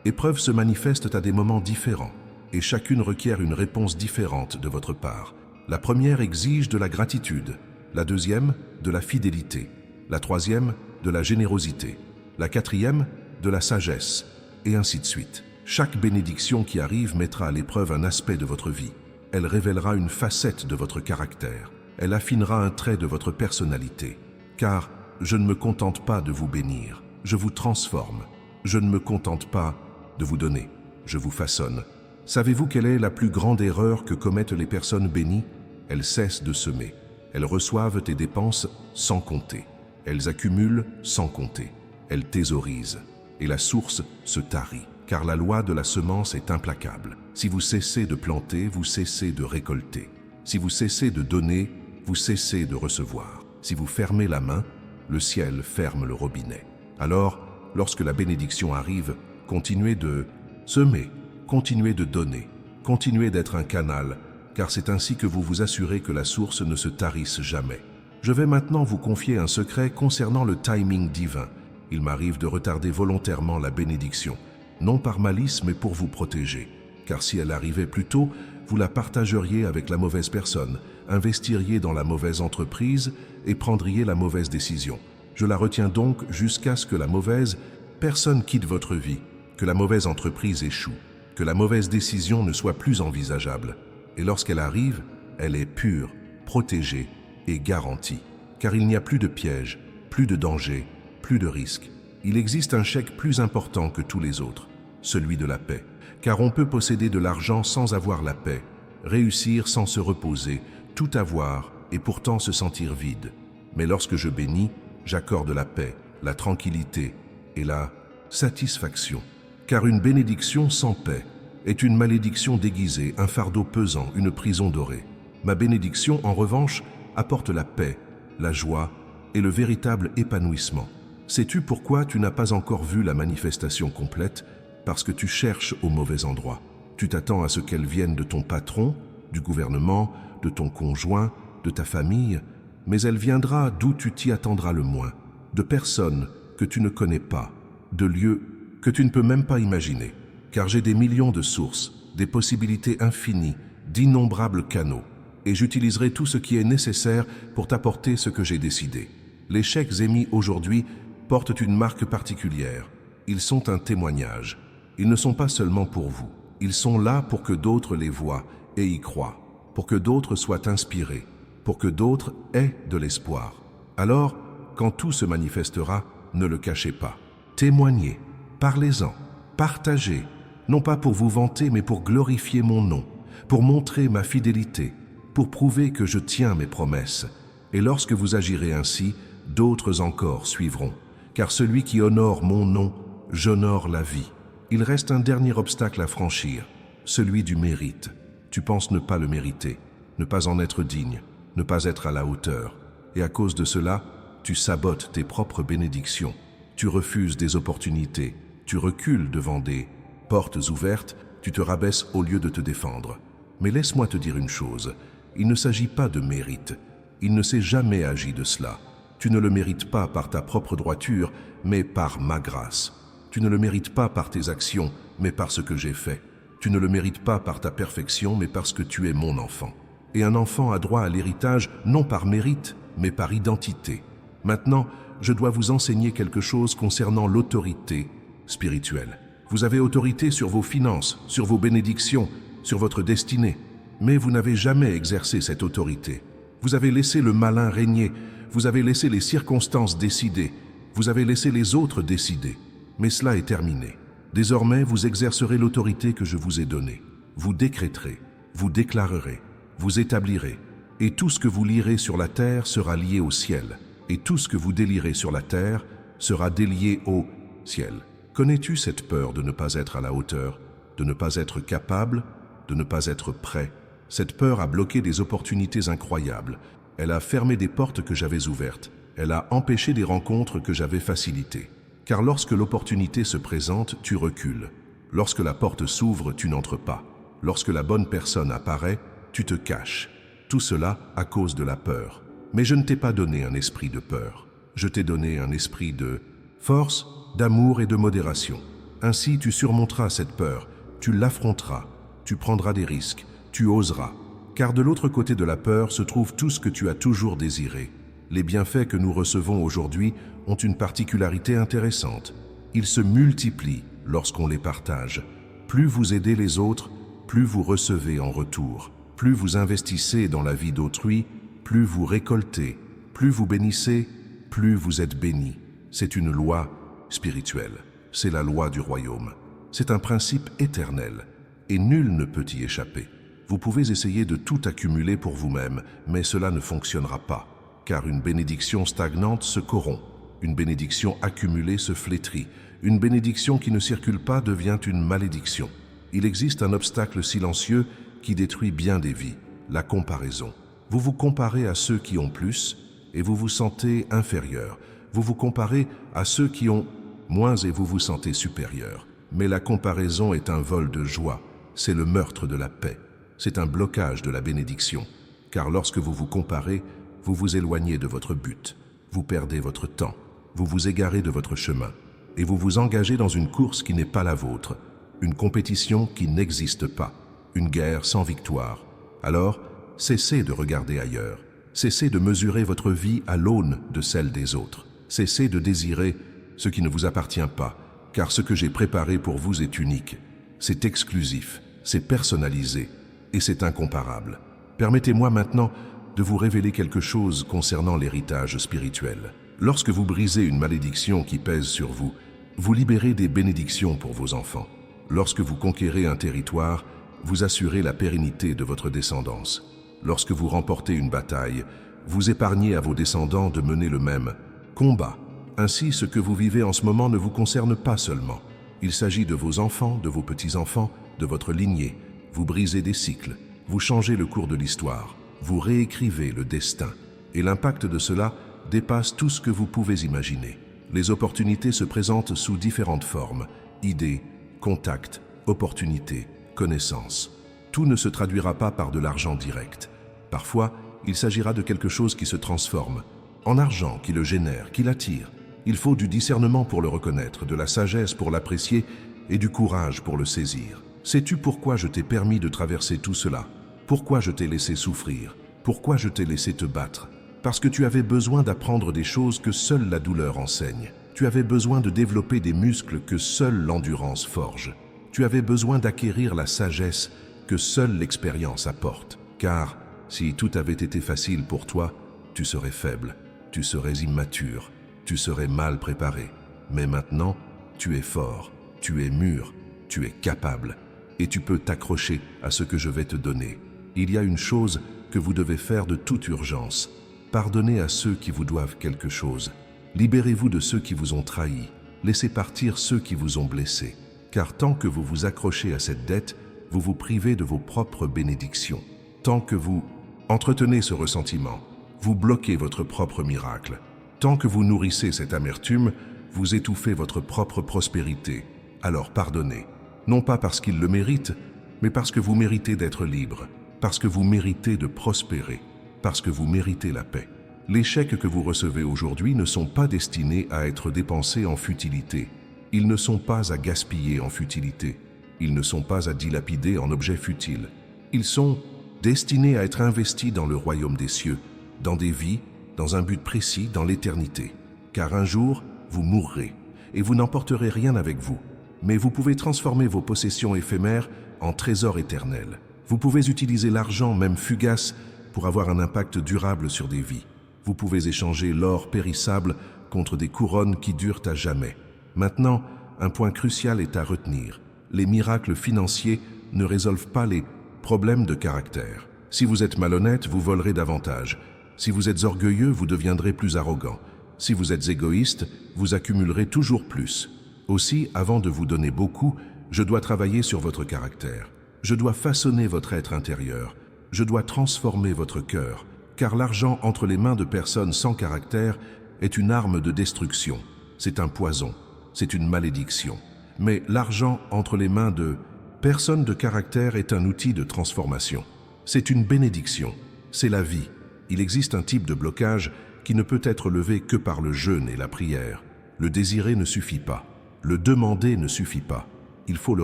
épreuves se manifestent à des moments différents, et chacune requiert une réponse différente de votre part. La première exige de la gratitude, la deuxième, de la fidélité, la troisième, de la générosité, la quatrième, de la sagesse, et ainsi de suite. Chaque bénédiction qui arrive mettra à l'épreuve un aspect de votre vie. Elle révélera une facette de votre caractère. Elle affinera un trait de votre personnalité. Car je ne me contente pas de vous bénir, je vous transforme. Je ne me contente pas de vous donner, je vous façonne. Savez-vous quelle est la plus grande erreur que commettent les personnes bénies? Elles cessent de semer. Elles reçoivent et dépensent sans compter. Elles accumulent sans compter. Elles thésaurisent. Et la source se tarit, car la loi de la semence est implacable. Si vous cessez de planter, vous cessez de récolter. Si vous cessez de donner, vous cessez de recevoir. Si vous fermez la main, le ciel ferme le robinet. Alors, lorsque la bénédiction arrive, continuez de semer, continuez de donner, continuez d'être un canal, car c'est ainsi que vous vous assurez que la source ne se tarisse jamais. Je vais maintenant vous confier un secret concernant le timing divin. Il m'arrive de retarder volontairement la bénédiction, non par malice mais pour vous protéger. Car si elle arrivait plus tôt, vous la partageriez avec la mauvaise personne, investiriez dans la mauvaise entreprise et prendriez la mauvaise décision. Je la retiens donc jusqu'à ce que la mauvaise personne quitte votre vie, que la mauvaise entreprise échoue, que la mauvaise décision ne soit plus envisageable. Et lorsqu'elle arrive, elle est pure, protégée et garantie. Car il n'y a plus de piège, plus de danger, plus de risque. Il existe un chèque plus important que tous les autres, celui de la paix. Car on peut posséder de l'argent sans avoir la paix, réussir sans se reposer, tout avoir et pourtant se sentir vide. Mais lorsque je bénis, j'accorde la paix, la tranquillité et la satisfaction. Car une bénédiction sans paix est une malédiction déguisée, un fardeau pesant, une prison dorée. Ma bénédiction, en revanche, apporte la paix, la joie et le véritable épanouissement. Sais-tu pourquoi tu n'as pas encore vu la manifestation complète? Parce que tu cherches au mauvais endroit. Tu t'attends à ce qu'elle vienne de ton patron, du gouvernement, de ton conjoint, de ta famille, mais elle viendra d'où tu t'y attendras le moins, de personnes que tu ne connais pas, de lieux que tu ne peux même pas imaginer. Car j'ai des millions de sources, des possibilités infinies, d'innombrables canaux, et j'utiliserai tout ce qui est nécessaire pour t'apporter ce que j'ai décidé. Les chèques émis aujourd'hui portent une marque particulière. Ils sont un témoignage. Ils ne sont pas seulement pour vous. Ils sont là pour que d'autres les voient et y croient, pour que d'autres soient inspirés, pour que d'autres aient de l'espoir. Alors, quand tout se manifestera, ne le cachez pas. Témoignez, parlez-en, partagez, non pas pour vous vanter, mais pour glorifier mon nom, pour montrer ma fidélité, pour prouver que je tiens mes promesses. Et lorsque vous agirez ainsi, d'autres encore suivront. Car celui qui honore mon nom, j'honore la vie. Il reste un dernier obstacle à franchir, celui du mérite. Tu penses ne pas le mériter, ne pas en être digne, ne pas être à la hauteur. Et à cause de cela, tu sabotes tes propres bénédictions. Tu refuses des opportunités, tu recules devant des portes ouvertes, tu te rabaisses au lieu de te défendre. Mais laisse-moi te dire une chose, il ne s'agit pas de mérite. Il ne s'est jamais agi de cela. Tu ne le mérites pas par ta propre droiture, mais par ma grâce. Tu ne le mérites pas par tes actions, mais par ce que j'ai fait. Tu ne le mérites pas par ta perfection, mais parce que tu es mon enfant. Et un enfant a droit à l'héritage, non par mérite, mais par identité. Maintenant, je dois vous enseigner quelque chose concernant l'autorité spirituelle. Vous avez autorité sur vos finances, sur vos bénédictions, sur votre destinée. Mais vous n'avez jamais exercé cette autorité. Vous avez laissé le malin régner, vous avez laissé les circonstances décider, vous avez laissé les autres décider. Mais cela est terminé. Désormais, vous exercerez l'autorité que je vous ai donnée. vous décréterez, vous déclarerez, vous établirez, et tout ce que vous lirez sur la terre sera lié au ciel, et tout ce que vous délirez sur la terre sera délié au ciel. Connais-tu cette peur de ne pas être à la hauteur, de ne pas être capable, de ne pas être prêt? Cette peur a bloqué des opportunités incroyables. Elle a fermé des portes que j'avais ouvertes. Elle a empêché des rencontres que j'avais facilitées. Car lorsque l'opportunité se présente, tu recules. Lorsque la porte s'ouvre, tu n'entres pas. Lorsque la bonne personne apparaît, tu te caches. Tout cela à cause de la peur. Mais je ne t'ai pas donné un esprit de peur. Je t'ai donné un esprit de force, d'amour et de modération. Ainsi, tu surmonteras cette peur, tu l'affronteras, tu prendras des risques, tu oseras. Car de l'autre côté de la peur se trouve tout ce que tu as toujours désiré. Les bienfaits que nous recevons aujourd'hui ont une particularité intéressante. Ils se multiplient lorsqu'on les partage. Plus vous aidez les autres, plus vous recevez en retour. Plus vous investissez dans la vie d'autrui, plus vous récoltez. Plus vous bénissez, plus vous êtes bénis. C'est une loi spirituelle. C'est la loi du royaume. C'est un principe éternel et nul ne peut y échapper. Vous pouvez essayer de tout accumuler pour vous-même, mais cela ne fonctionnera pas, car une bénédiction stagnante se corrompt. Une bénédiction accumulée se flétrit. Une bénédiction qui ne circule pas devient une malédiction. Il existe un obstacle silencieux qui détruit bien des vies, la comparaison. Vous vous comparez à ceux qui ont plus et vous vous sentez inférieur. Vous vous comparez à ceux qui ont moins et vous vous sentez supérieur. Mais la comparaison est un vol de joie, c'est le meurtre de la paix. C'est un blocage de la bénédiction, car lorsque vous vous comparez, vous vous éloignez de votre but, vous perdez votre temps, vous vous égarez de votre chemin, et vous vous engagez dans une course qui n'est pas la vôtre, une compétition qui n'existe pas, une guerre sans victoire. Alors, cessez de regarder ailleurs, cessez de mesurer votre vie à l'aune de celle des autres, cessez de désirer ce qui ne vous appartient pas, car ce que j'ai préparé pour vous est unique, c'est exclusif, c'est personnalisé, et c'est incomparable. Permettez-moi maintenant de vous révéler quelque chose concernant l'héritage spirituel. Lorsque vous brisez une malédiction qui pèse sur vous, vous libérez des bénédictions pour vos enfants. Lorsque vous conquérez un territoire, vous assurez la pérennité de votre descendance. Lorsque vous remportez une bataille, vous épargnez à vos descendants de mener le même combat. Ainsi, ce que vous vivez en ce moment ne vous concerne pas seulement. Il s'agit de vos enfants, de vos petits-enfants, de votre lignée. Vous brisez des cycles, vous changez le cours de l'histoire, vous réécrivez le destin. Et l'impact de cela dépasse tout ce que vous pouvez imaginer. Les opportunités se présentent sous différentes formes, idées, contacts, opportunités, connaissances. Tout ne se traduira pas par de l'argent direct. Parfois, il s'agira de quelque chose qui se transforme, en argent qui le génère, qui l'attire. Il faut du discernement pour le reconnaître, de la sagesse pour l'apprécier et du courage pour le saisir. Sais-tu pourquoi je t'ai permis de traverser tout cela? Pourquoi je t'ai laissé souffrir? Pourquoi je t'ai laissé te battre? Parce que tu avais besoin d'apprendre des choses que seule la douleur enseigne. Tu avais besoin de développer des muscles que seule l'endurance forge. Tu avais besoin d'acquérir la sagesse que seule l'expérience apporte. Car si tout avait été facile pour toi, tu serais faible, tu serais immature, tu serais mal préparé. Mais maintenant, tu es fort, tu es mûr, tu es capable, et tu peux t'accrocher à ce que je vais te donner. Il y a une chose que vous devez faire de toute urgence. Pardonnez à ceux qui vous doivent quelque chose. Libérez-vous de ceux qui vous ont trahi. Laissez partir ceux qui vous ont blessé. Car tant que vous vous accrochez à cette dette, vous vous privez de vos propres bénédictions. Tant que vous entretenez ce ressentiment, vous bloquez votre propre miracle. Tant que vous nourrissez cette amertume, vous étouffez votre propre prospérité. Alors pardonnez. Non pas parce qu'il le mérite, mais parce que vous méritez d'être libre, parce que vous méritez de prospérer, parce que vous méritez la paix. Les chèques que vous recevez aujourd'hui ne sont pas destinés à être dépensés en futilité. Ils ne sont pas à gaspiller en futilité. Ils ne sont pas à dilapider en objets futiles. Ils sont destinés à être investis dans le royaume des cieux, dans des vies, dans un but précis, dans l'éternité. Car un jour, vous mourrez, et vous n'emporterez rien avec vous. Mais vous pouvez transformer vos possessions éphémères en trésors éternels. Vous pouvez utiliser l'argent, même fugace, pour avoir un impact durable sur des vies. Vous pouvez échanger l'or périssable contre des couronnes qui durent à jamais. Maintenant, un point crucial est à retenir. Les miracles financiers ne résolvent pas les problèmes de caractère. Si vous êtes malhonnête, vous volerez davantage. Si vous êtes orgueilleux, vous deviendrez plus arrogant. Si vous êtes égoïste, vous accumulerez toujours plus. Aussi, avant de vous donner beaucoup, je dois travailler sur votre caractère. Je dois façonner votre être intérieur. Je dois transformer votre cœur, car l'argent entre les mains de personnes sans caractère est une arme de destruction. C'est un poison, c'est une malédiction. Mais l'argent entre les mains de personnes de caractère est un outil de transformation. C'est une bénédiction, c'est la vie. Il existe un type de blocage qui ne peut être levé que par le jeûne et la prière. Le désirer ne suffit pas. Le demander ne suffit pas. Il faut le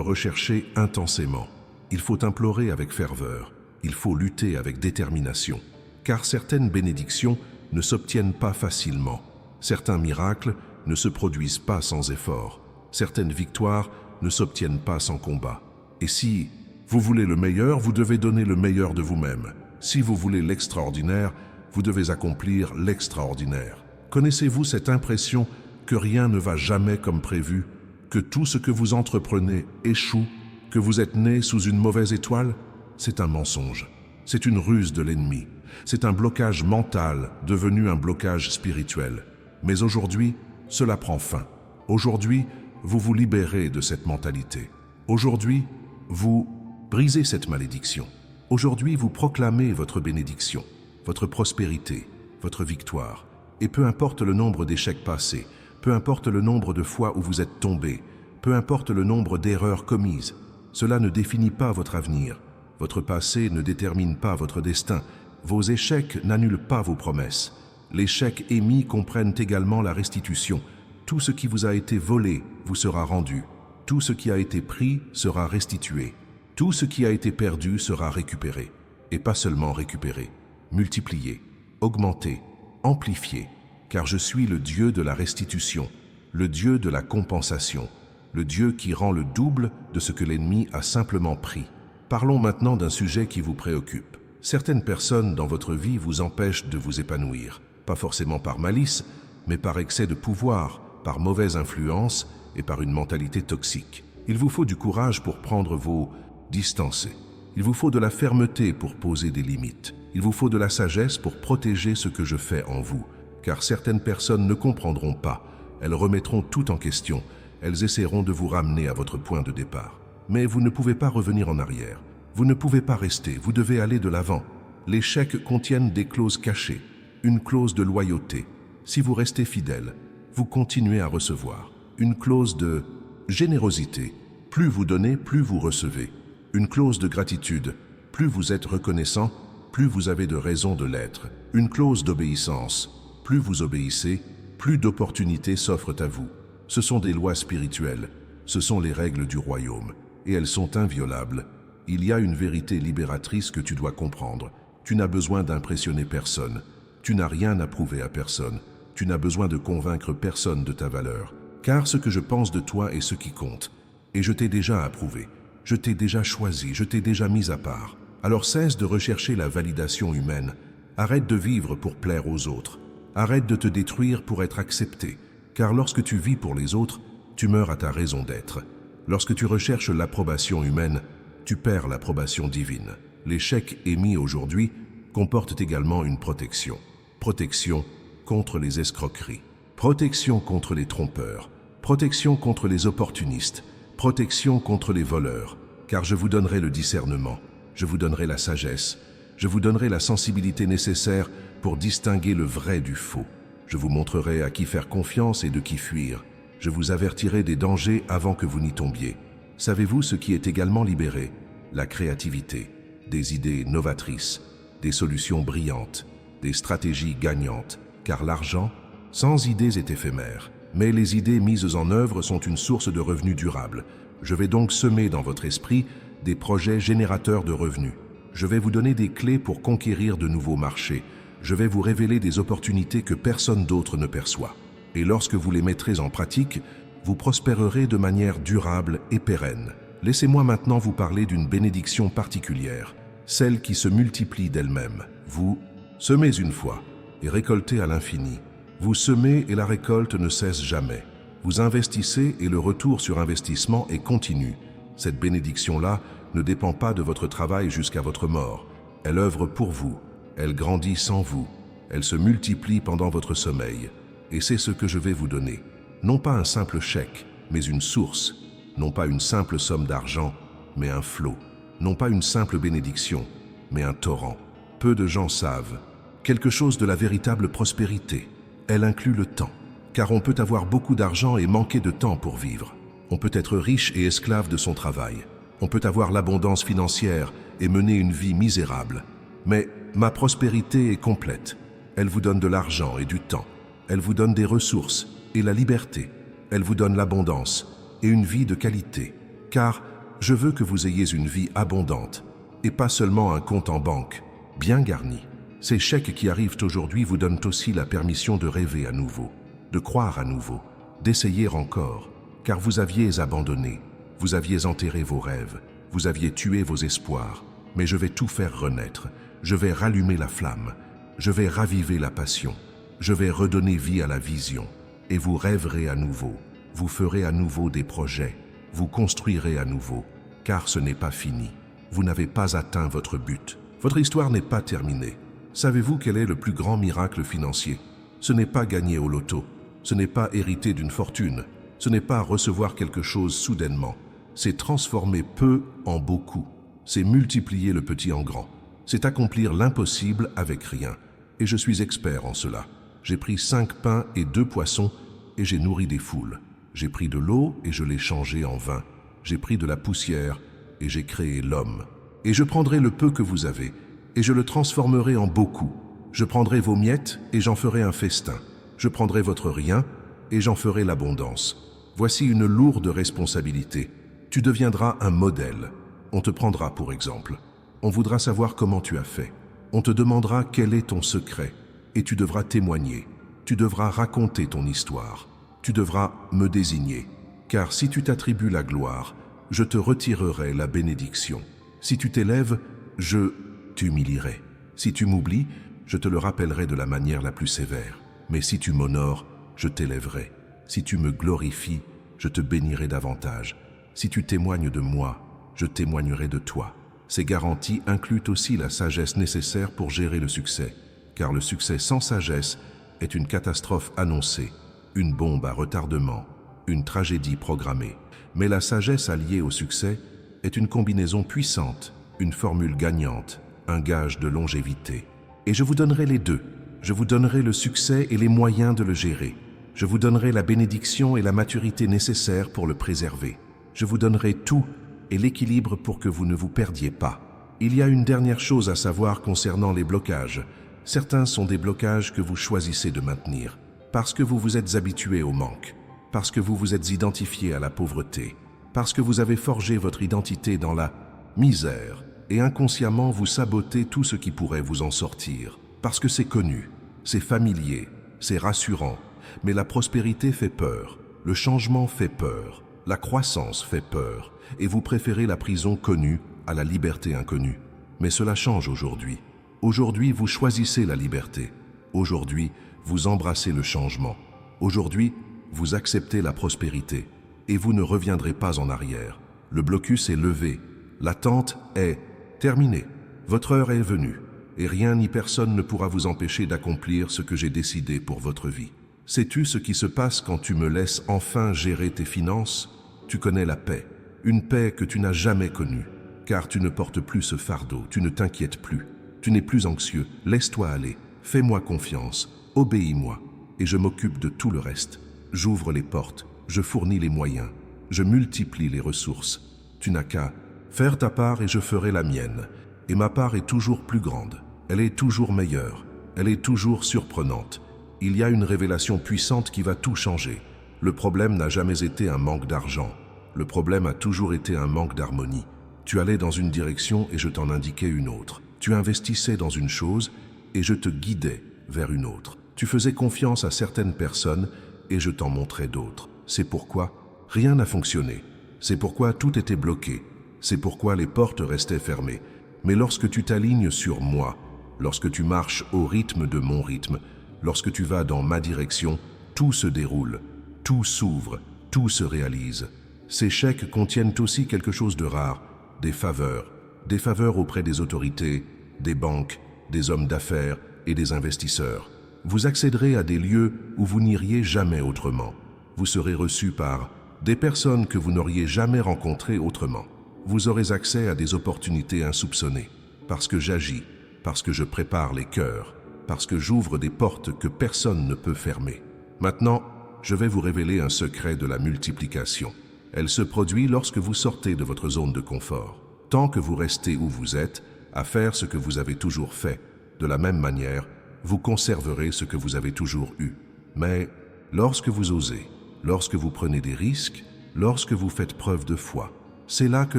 rechercher intensément. Il faut implorer avec ferveur. Il faut lutter avec détermination. Car certaines bénédictions ne s'obtiennent pas facilement. Certains miracles ne se produisent pas sans effort. Certaines victoires ne s'obtiennent pas sans combat. Et si vous voulez le meilleur, vous devez donner le meilleur de vous-même. Si vous voulez l'extraordinaire, vous devez accomplir l'extraordinaire. Connaissez-vous cette impression que rien ne va jamais comme prévu, que tout ce que vous entreprenez échoue, que vous êtes né sous une mauvaise étoile? C'est un mensonge. C'est une ruse de l'ennemi. C'est un blocage mental devenu un blocage spirituel. Mais aujourd'hui, cela prend fin. Aujourd'hui, vous vous libérez de cette mentalité. Aujourd'hui, vous brisez cette malédiction. Aujourd'hui, vous proclamez votre bénédiction, votre prospérité, votre victoire. Et peu importe le nombre d'échecs passés, peu importe le nombre de fois où vous êtes tombé, peu importe le nombre d'erreurs commises, cela ne définit pas votre avenir. Votre passé ne détermine pas votre destin. Vos échecs n'annulent pas vos promesses. Les chèques émis comprennent également la restitution. Tout ce qui vous a été volé vous sera rendu. Tout ce qui a été pris sera restitué. Tout ce qui a été perdu sera récupéré. Et pas seulement récupéré, multiplié, augmenté, amplifié. Car je suis le Dieu de la restitution, le Dieu de la compensation, le Dieu qui rend le double de ce que l'ennemi a simplement pris. Parlons maintenant d'un sujet qui vous préoccupe. Certaines personnes dans votre vie vous empêchent de vous épanouir, pas forcément par malice, mais par excès de pouvoir, par mauvaise influence et par une mentalité toxique. Il vous faut du courage pour prendre vos distances. Il vous faut de la fermeté pour poser des limites. Il vous faut de la sagesse pour protéger ce que je fais en vous. Car certaines personnes ne comprendront pas. Elles remettront tout en question. Elles essaieront de vous ramener à votre point de départ. Mais vous ne pouvez pas revenir en arrière. Vous ne pouvez pas rester. Vous devez aller de l'avant. Les chèques contiennent des clauses cachées. Une clause de loyauté. Si vous restez fidèle, vous continuez à recevoir. Une clause de générosité. Plus vous donnez, plus vous recevez. Une clause de gratitude. Plus vous êtes reconnaissant, plus vous avez de raisons de l'être. Une clause d'obéissance. Plus vous obéissez, plus d'opportunités s'offrent à vous. Ce sont des lois spirituelles. Ce sont les règles du royaume. Et elles sont inviolables. Il y a une vérité libératrice que tu dois comprendre. Tu n'as besoin d'impressionner personne. Tu n'as rien à prouver à personne. Tu n'as besoin de convaincre personne de ta valeur. Car ce que je pense de toi est ce qui compte. Et je t'ai déjà approuvé. Je t'ai déjà choisi. Je t'ai déjà mis à part. Alors cesse de rechercher la validation humaine. Arrête de vivre pour plaire aux autres. Arrête de te détruire pour être accepté. Car lorsque tu vis pour les autres, tu meurs à ta raison d'être. Lorsque tu recherches l'approbation humaine, tu perds l'approbation divine. Les chèques émis aujourd'hui comportent également une protection. Protection contre les escroqueries. Protection contre les trompeurs. Protection contre les opportunistes. Protection contre les voleurs. Car je vous donnerai le discernement. Je vous donnerai la sagesse. Je vous donnerai la sensibilité nécessaire pour distinguer le vrai du faux. Je vous montrerai à qui faire confiance et de qui fuir. Je vous avertirai des dangers avant que vous n'y tombiez. Savez-vous ce qui est également libéré? La créativité, des idées novatrices, des solutions brillantes, des stratégies gagnantes. Car l'argent, sans idées, est éphémère. Mais les idées mises en œuvre sont une source de revenus durables. Je vais donc semer dans votre esprit des projets générateurs de revenus. Je vais vous donner des clés pour conquérir de nouveaux marchés. Je vais vous révéler des opportunités que personne d'autre ne perçoit. Et lorsque vous les mettrez en pratique, vous prospérerez de manière durable et pérenne. Laissez-moi maintenant vous parler d'une bénédiction particulière, celle qui se multiplie d'elle-même. Vous semez une fois et récoltez à l'infini. Vous semez et la récolte ne cesse jamais. Vous investissez et le retour sur investissement est continu. Cette bénédiction-là ne dépend pas de votre travail jusqu'à votre mort. Elle œuvre pour vous, elle grandit sans vous, elle se multiplie pendant votre sommeil. Et c'est ce que je vais vous donner. Non pas un simple chèque, mais une source. Non pas une simple somme d'argent, mais un flot. Non pas une simple bénédiction, mais un torrent. Peu de gens savent. Quelque chose de la véritable prospérité. Elle inclut le temps. Car on peut avoir beaucoup d'argent et manquer de temps pour vivre. On peut être riche et esclave de son travail. On peut avoir l'abondance financière et mener une vie misérable. Mais ma prospérité est complète. Elle vous donne de l'argent et du temps. Elle vous donne des ressources et la liberté. Elle vous donne l'abondance et une vie de qualité. Car je veux que vous ayez une vie abondante et pas seulement un compte en banque, bien garni. Ces chèques qui arrivent aujourd'hui vous donnent aussi la permission de rêver à nouveau, de croire à nouveau, d'essayer encore, car vous aviez abandonné, vous aviez enterré vos rêves, vous aviez tué vos espoirs, mais je vais tout faire renaître, je vais rallumer la flamme, je vais raviver la passion, je vais redonner vie à la vision, et vous rêverez à nouveau, vous ferez à nouveau des projets, vous construirez à nouveau, car ce n'est pas fini, vous n'avez pas atteint votre but, votre histoire n'est pas terminée. Savez-vous quel est le plus grand miracle financier? Ce n'est pas gagner au loto, ce n'est pas hériter d'une fortune, ce n'est pas recevoir quelque chose soudainement, c'est transformer peu en beaucoup, c'est multiplier le petit en grand, c'est accomplir l'impossible avec rien. Et je suis expert en cela. J'ai pris 5 pains et 2 poissons et j'ai nourri des foules. J'ai pris de l'eau et je l'ai changée en vin. J'ai pris de la poussière et j'ai créé l'homme. Et je prendrai le peu que vous avez et je le transformerai en beaucoup. Je prendrai vos miettes et j'en ferai un festin. Je prendrai votre rien et j'en ferai l'abondance. Voici une lourde responsabilité. Tu deviendras un modèle. On te prendra pour exemple. On voudra savoir comment tu as fait. On te demandera quel est ton secret et tu devras témoigner. Tu devras raconter ton histoire. Tu devras me désigner. Car si tu t'attribues la gloire, je te retirerai la bénédiction. Si tu t'élèves, je t'humilierai. Si tu m'oublies, je te le rappellerai de la manière la plus sévère. Mais si tu m'honores, je t'élèverai. Si tu me glorifies, je te bénirai davantage. Si tu témoignes de moi, je témoignerai de toi. Ces garanties incluent aussi la sagesse nécessaire pour gérer le succès, car le succès sans sagesse est une catastrophe annoncée, une bombe à retardement, une tragédie programmée. Mais la sagesse alliée au succès est une combinaison puissante, une formule gagnante, un gage de longévité. Et je vous donnerai les deux. Je vous donnerai le succès et les moyens de le gérer. Je vous donnerai la bénédiction et la maturité nécessaires pour le préserver. Je vous donnerai tout et l'équilibre pour que vous ne vous perdiez pas. Il y a une dernière chose à savoir concernant les blocages. Certains sont des blocages que vous choisissez de maintenir, parce que vous vous êtes habitué au manque, parce que vous vous êtes identifié à la pauvreté, parce que vous avez forgé votre identité dans la misère, et inconsciemment vous sabotez tout ce qui pourrait vous en sortir, parce que c'est connu, c'est familier, c'est rassurant, mais la prospérité fait peur, le changement fait peur, la croissance fait peur, et vous préférez la prison connue à la liberté inconnue. Mais cela change aujourd'hui. Aujourd'hui, vous choisissez la liberté. Aujourd'hui, vous embrassez le changement. Aujourd'hui, vous acceptez la prospérité. Et vous ne reviendrez pas en arrière. Le blocus est levé. L'attente est terminée. Votre heure est venue. Et rien ni personne ne pourra vous empêcher d'accomplir ce que j'ai décidé pour votre vie. Sais-tu ce qui se passe quand tu me laisses enfin gérer tes finances? Tu connais la paix. Une paix que tu n'as jamais connue, car tu ne portes plus ce fardeau, tu ne t'inquiètes plus, tu n'es plus anxieux, laisse-toi aller, fais-moi confiance, obéis-moi, et je m'occupe de tout le reste. J'ouvre les portes, je fournis les moyens, je multiplie les ressources. Tu n'as qu'à faire ta part et je ferai la mienne, et ma part est toujours plus grande, elle est toujours meilleure, elle est toujours surprenante. Il y a une révélation puissante qui va tout changer. Le problème n'a jamais été un manque d'argent. Le problème a toujours été un manque d'harmonie. Tu allais dans une direction et je t'en indiquais une autre. Tu investissais dans une chose et je te guidais vers une autre. Tu faisais confiance à certaines personnes et je t'en montrais d'autres. C'est pourquoi rien n'a fonctionné. C'est pourquoi tout était bloqué. C'est pourquoi les portes restaient fermées. Mais lorsque tu t'alignes sur moi, lorsque tu marches au rythme de mon rythme, lorsque tu vas dans ma direction, tout se déroule, tout s'ouvre, tout se réalise. Ces chèques contiennent aussi quelque chose de rare, des faveurs auprès des autorités, des banques, des hommes d'affaires et des investisseurs. Vous accéderez à des lieux où vous n'iriez jamais autrement. Vous serez reçu par des personnes que vous n'auriez jamais rencontrées autrement. Vous aurez accès à des opportunités insoupçonnées, parce que j'agis, parce que je prépare les cœurs, parce que j'ouvre des portes que personne ne peut fermer. Maintenant, je vais vous révéler un secret de la multiplication. Elle se produit lorsque vous sortez de votre zone de confort. Tant que vous restez où vous êtes, à faire ce que vous avez toujours fait, de la même manière, vous conserverez ce que vous avez toujours eu. Mais lorsque vous osez, lorsque vous prenez des risques, lorsque vous faites preuve de foi, c'est là que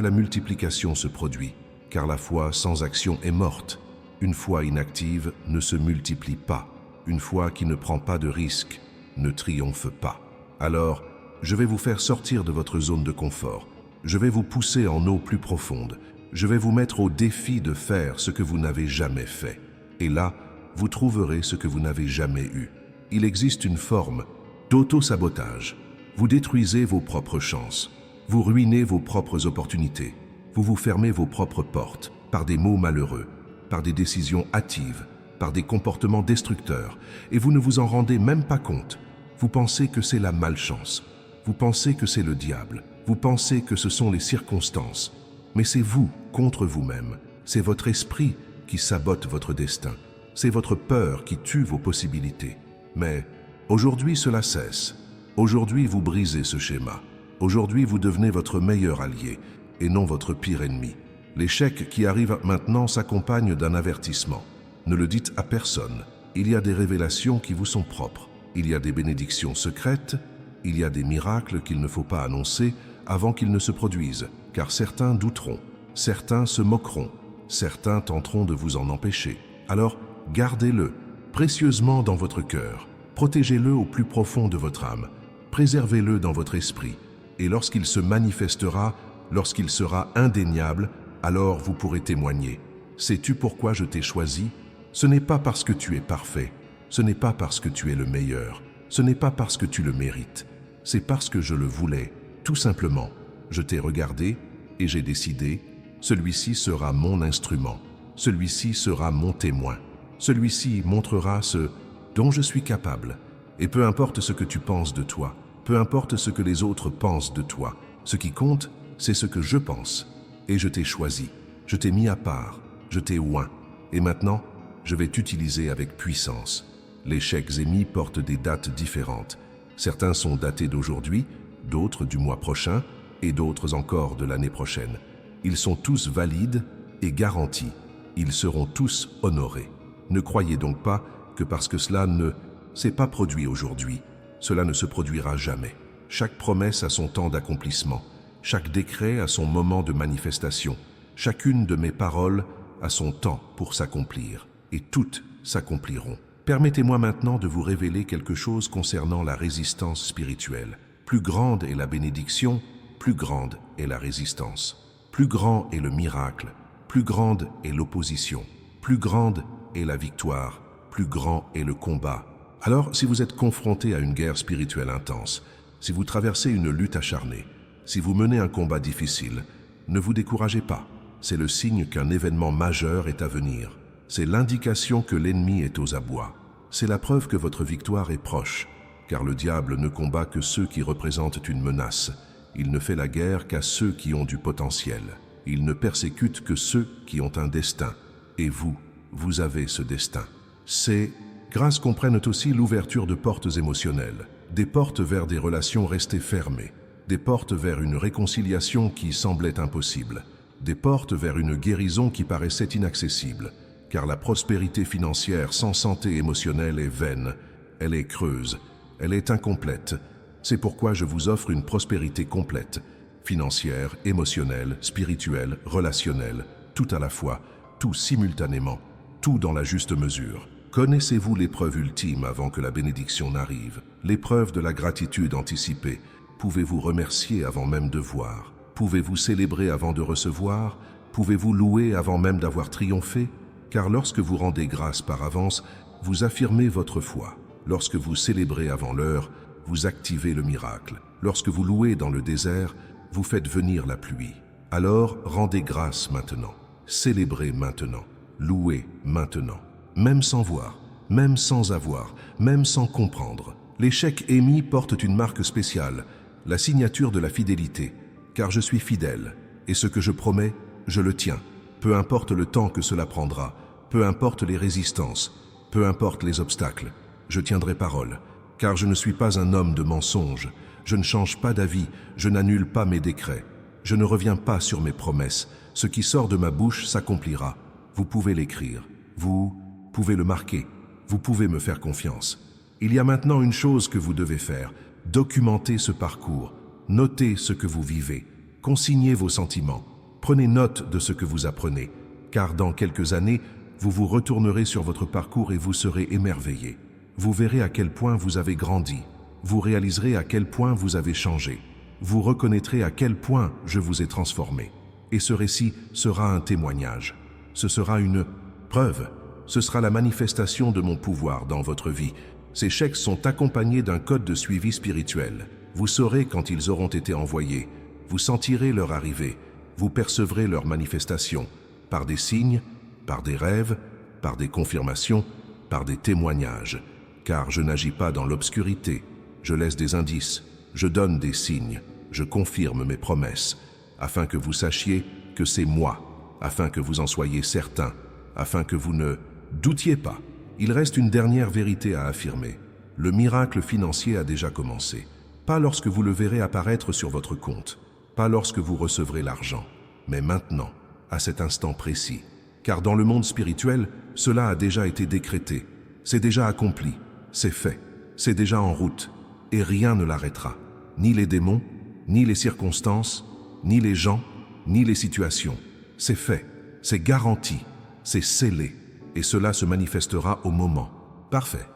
la multiplication se produit, car la foi sans action est morte. Une foi inactive ne se multiplie pas. Une foi qui ne prend pas de risques ne triomphe pas. Alors, je vais vous faire sortir de votre zone de confort. Je vais vous pousser en eau plus profonde. Je vais vous mettre au défi de faire ce que vous n'avez jamais fait. Et là, vous trouverez ce que vous n'avez jamais eu. Il existe une forme d'auto-sabotage. Vous détruisez vos propres chances. Vous ruinez vos propres opportunités. Vous vous fermez vos propres portes par des mots malheureux, par des décisions hâtives, par des comportements destructeurs, et vous ne vous en rendez même pas compte. Vous pensez que c'est la malchance. Vous pensez que c'est le diable. Vous pensez que ce sont les circonstances. Mais c'est vous contre vous-même. C'est votre esprit qui sabote votre destin. C'est votre peur qui tue vos possibilités. Mais aujourd'hui, cela cesse. Aujourd'hui, vous brisez ce schéma. Aujourd'hui, vous devenez votre meilleur allié et non votre pire ennemi. L'échec qui arrive maintenant s'accompagne d'un avertissement. Ne le dites à personne. Il y a des révélations qui vous sont propres. Il y a des bénédictions secrètes. Il y a des miracles qu'il ne faut pas annoncer avant qu'ils ne se produisent, car certains douteront, certains se moqueront, certains tenteront de vous en empêcher. Alors, gardez-le précieusement dans votre cœur. Protégez-le au plus profond de votre âme. Préservez-le dans votre esprit. Et lorsqu'il se manifestera, lorsqu'il sera indéniable, alors vous pourrez témoigner. Sais-tu pourquoi je t'ai choisi? Ce n'est pas parce que tu es parfait. Ce n'est pas parce que tu es le meilleur. Ce n'est pas parce que tu le mérites. C'est parce que je le voulais. Tout simplement, je t'ai regardé et j'ai décidé, celui-ci sera mon instrument. Celui-ci sera mon témoin. Celui-ci montrera ce dont je suis capable. Et peu importe ce que tu penses de toi, peu importe ce que les autres pensent de toi, ce qui compte, c'est ce que je pense. Et je t'ai choisi, je t'ai mis à part, je t'ai oint. Et maintenant, je vais t'utiliser avec puissance. Les chèques émis portent des dates différentes. Certains sont datés d'aujourd'hui, d'autres du mois prochain et d'autres encore de l'année prochaine. Ils sont tous valides et garantis. Ils seront tous honorés. Ne croyez donc pas que parce que cela ne s'est pas produit aujourd'hui, cela ne se produira jamais. Chaque promesse a son temps d'accomplissement. Chaque décret a son moment de manifestation. Chacune de mes paroles a son temps pour s'accomplir. Et toutes s'accompliront. Permettez-moi maintenant de vous révéler quelque chose concernant la résistance spirituelle. Plus grande est la bénédiction, plus grande est la résistance. Plus grand est le miracle, plus grande est l'opposition. Plus grande est la victoire, plus grand est le combat. Alors, si vous êtes confronté à une guerre spirituelle intense, si vous traversez une lutte acharnée, si vous menez un combat difficile, ne vous découragez pas. C'est le signe qu'un événement majeur est à venir. C'est l'indication que l'ennemi est aux abois. C'est la preuve que votre victoire est proche, car le diable ne combat que ceux qui représentent une menace. Il ne fait la guerre qu'à ceux qui ont du potentiel. Il ne persécute que ceux qui ont un destin. Et vous, vous avez ce destin. Ces grâces comprennent aussi l'ouverture de portes émotionnelles, des portes vers des relations restées fermées, des portes vers une réconciliation qui semblait impossible, des portes vers une guérison qui paraissait inaccessible, car la prospérité financière sans santé émotionnelle est vaine, elle est creuse, elle est incomplète. C'est pourquoi je vous offre une prospérité complète, financière, émotionnelle, spirituelle, relationnelle, tout à la fois, tout simultanément, tout dans la juste mesure. Connaissez-vous l'épreuve ultime avant que la bénédiction n'arrive? L'épreuve de la gratitude anticipée. Pouvez-vous remercier avant même de voir? Pouvez-vous célébrer avant de recevoir? Pouvez-vous louer avant même d'avoir triomphé? Car lorsque vous rendez grâce par avance, vous affirmez votre foi. Lorsque vous célébrez avant l'heure, vous activez le miracle. Lorsque vous louez dans le désert, vous faites venir la pluie. Alors rendez grâce maintenant, célébrez maintenant, louez maintenant, même sans voir, même sans avoir, même sans comprendre. Les chèques émis portent une marque spéciale, la signature de la fidélité, car je suis fidèle, et ce que je promets, je le tiens, peu importe le temps que cela prendra, peu importe les résistances, peu importe les obstacles, je tiendrai parole, car je ne suis pas un homme de mensonges, je ne change pas d'avis, je n'annule pas mes décrets, je ne reviens pas sur mes promesses, ce qui sort de ma bouche s'accomplira. Vous pouvez l'écrire, vous pouvez le marquer, vous pouvez me faire confiance. Il y a maintenant une chose que vous devez faire, documenter ce parcours, notez ce que vous vivez, consignez vos sentiments, prenez note de ce que vous apprenez, car dans quelques années, vous vous retournerez sur votre parcours et vous serez émerveillé. Vous verrez à quel point vous avez grandi, vous réaliserez à quel point vous avez changé, vous reconnaîtrez à quel point je vous ai transformé. Et ce récit sera un témoignage, ce sera une preuve, ce sera la manifestation de mon pouvoir dans votre vie. Ces chèques sont accompagnés d'un code de suivi spirituel. Vous saurez quand ils auront été envoyés, vous sentirez leur arrivée, vous percevrez leur manifestation, par des signes, par des rêves, par des confirmations, par des témoignages. Car je n'agis pas dans l'obscurité, je laisse des indices, je donne des signes, je confirme mes promesses, afin que vous sachiez que c'est moi, afin que vous en soyez certains, afin que vous ne doutiez pas. Il reste une dernière vérité à affirmer. Le miracle financier a déjà commencé. Pas lorsque vous le verrez apparaître sur votre compte, pas lorsque vous recevrez l'argent, mais maintenant, à cet instant précis. Car dans le monde spirituel, cela a déjà été décrété. C'est déjà accompli, c'est fait, c'est déjà en route, et rien ne l'arrêtera. Ni les démons, ni les circonstances, ni les gens, ni les situations. C'est fait, c'est garanti, c'est scellé. Et cela se manifestera au moment. Parfait.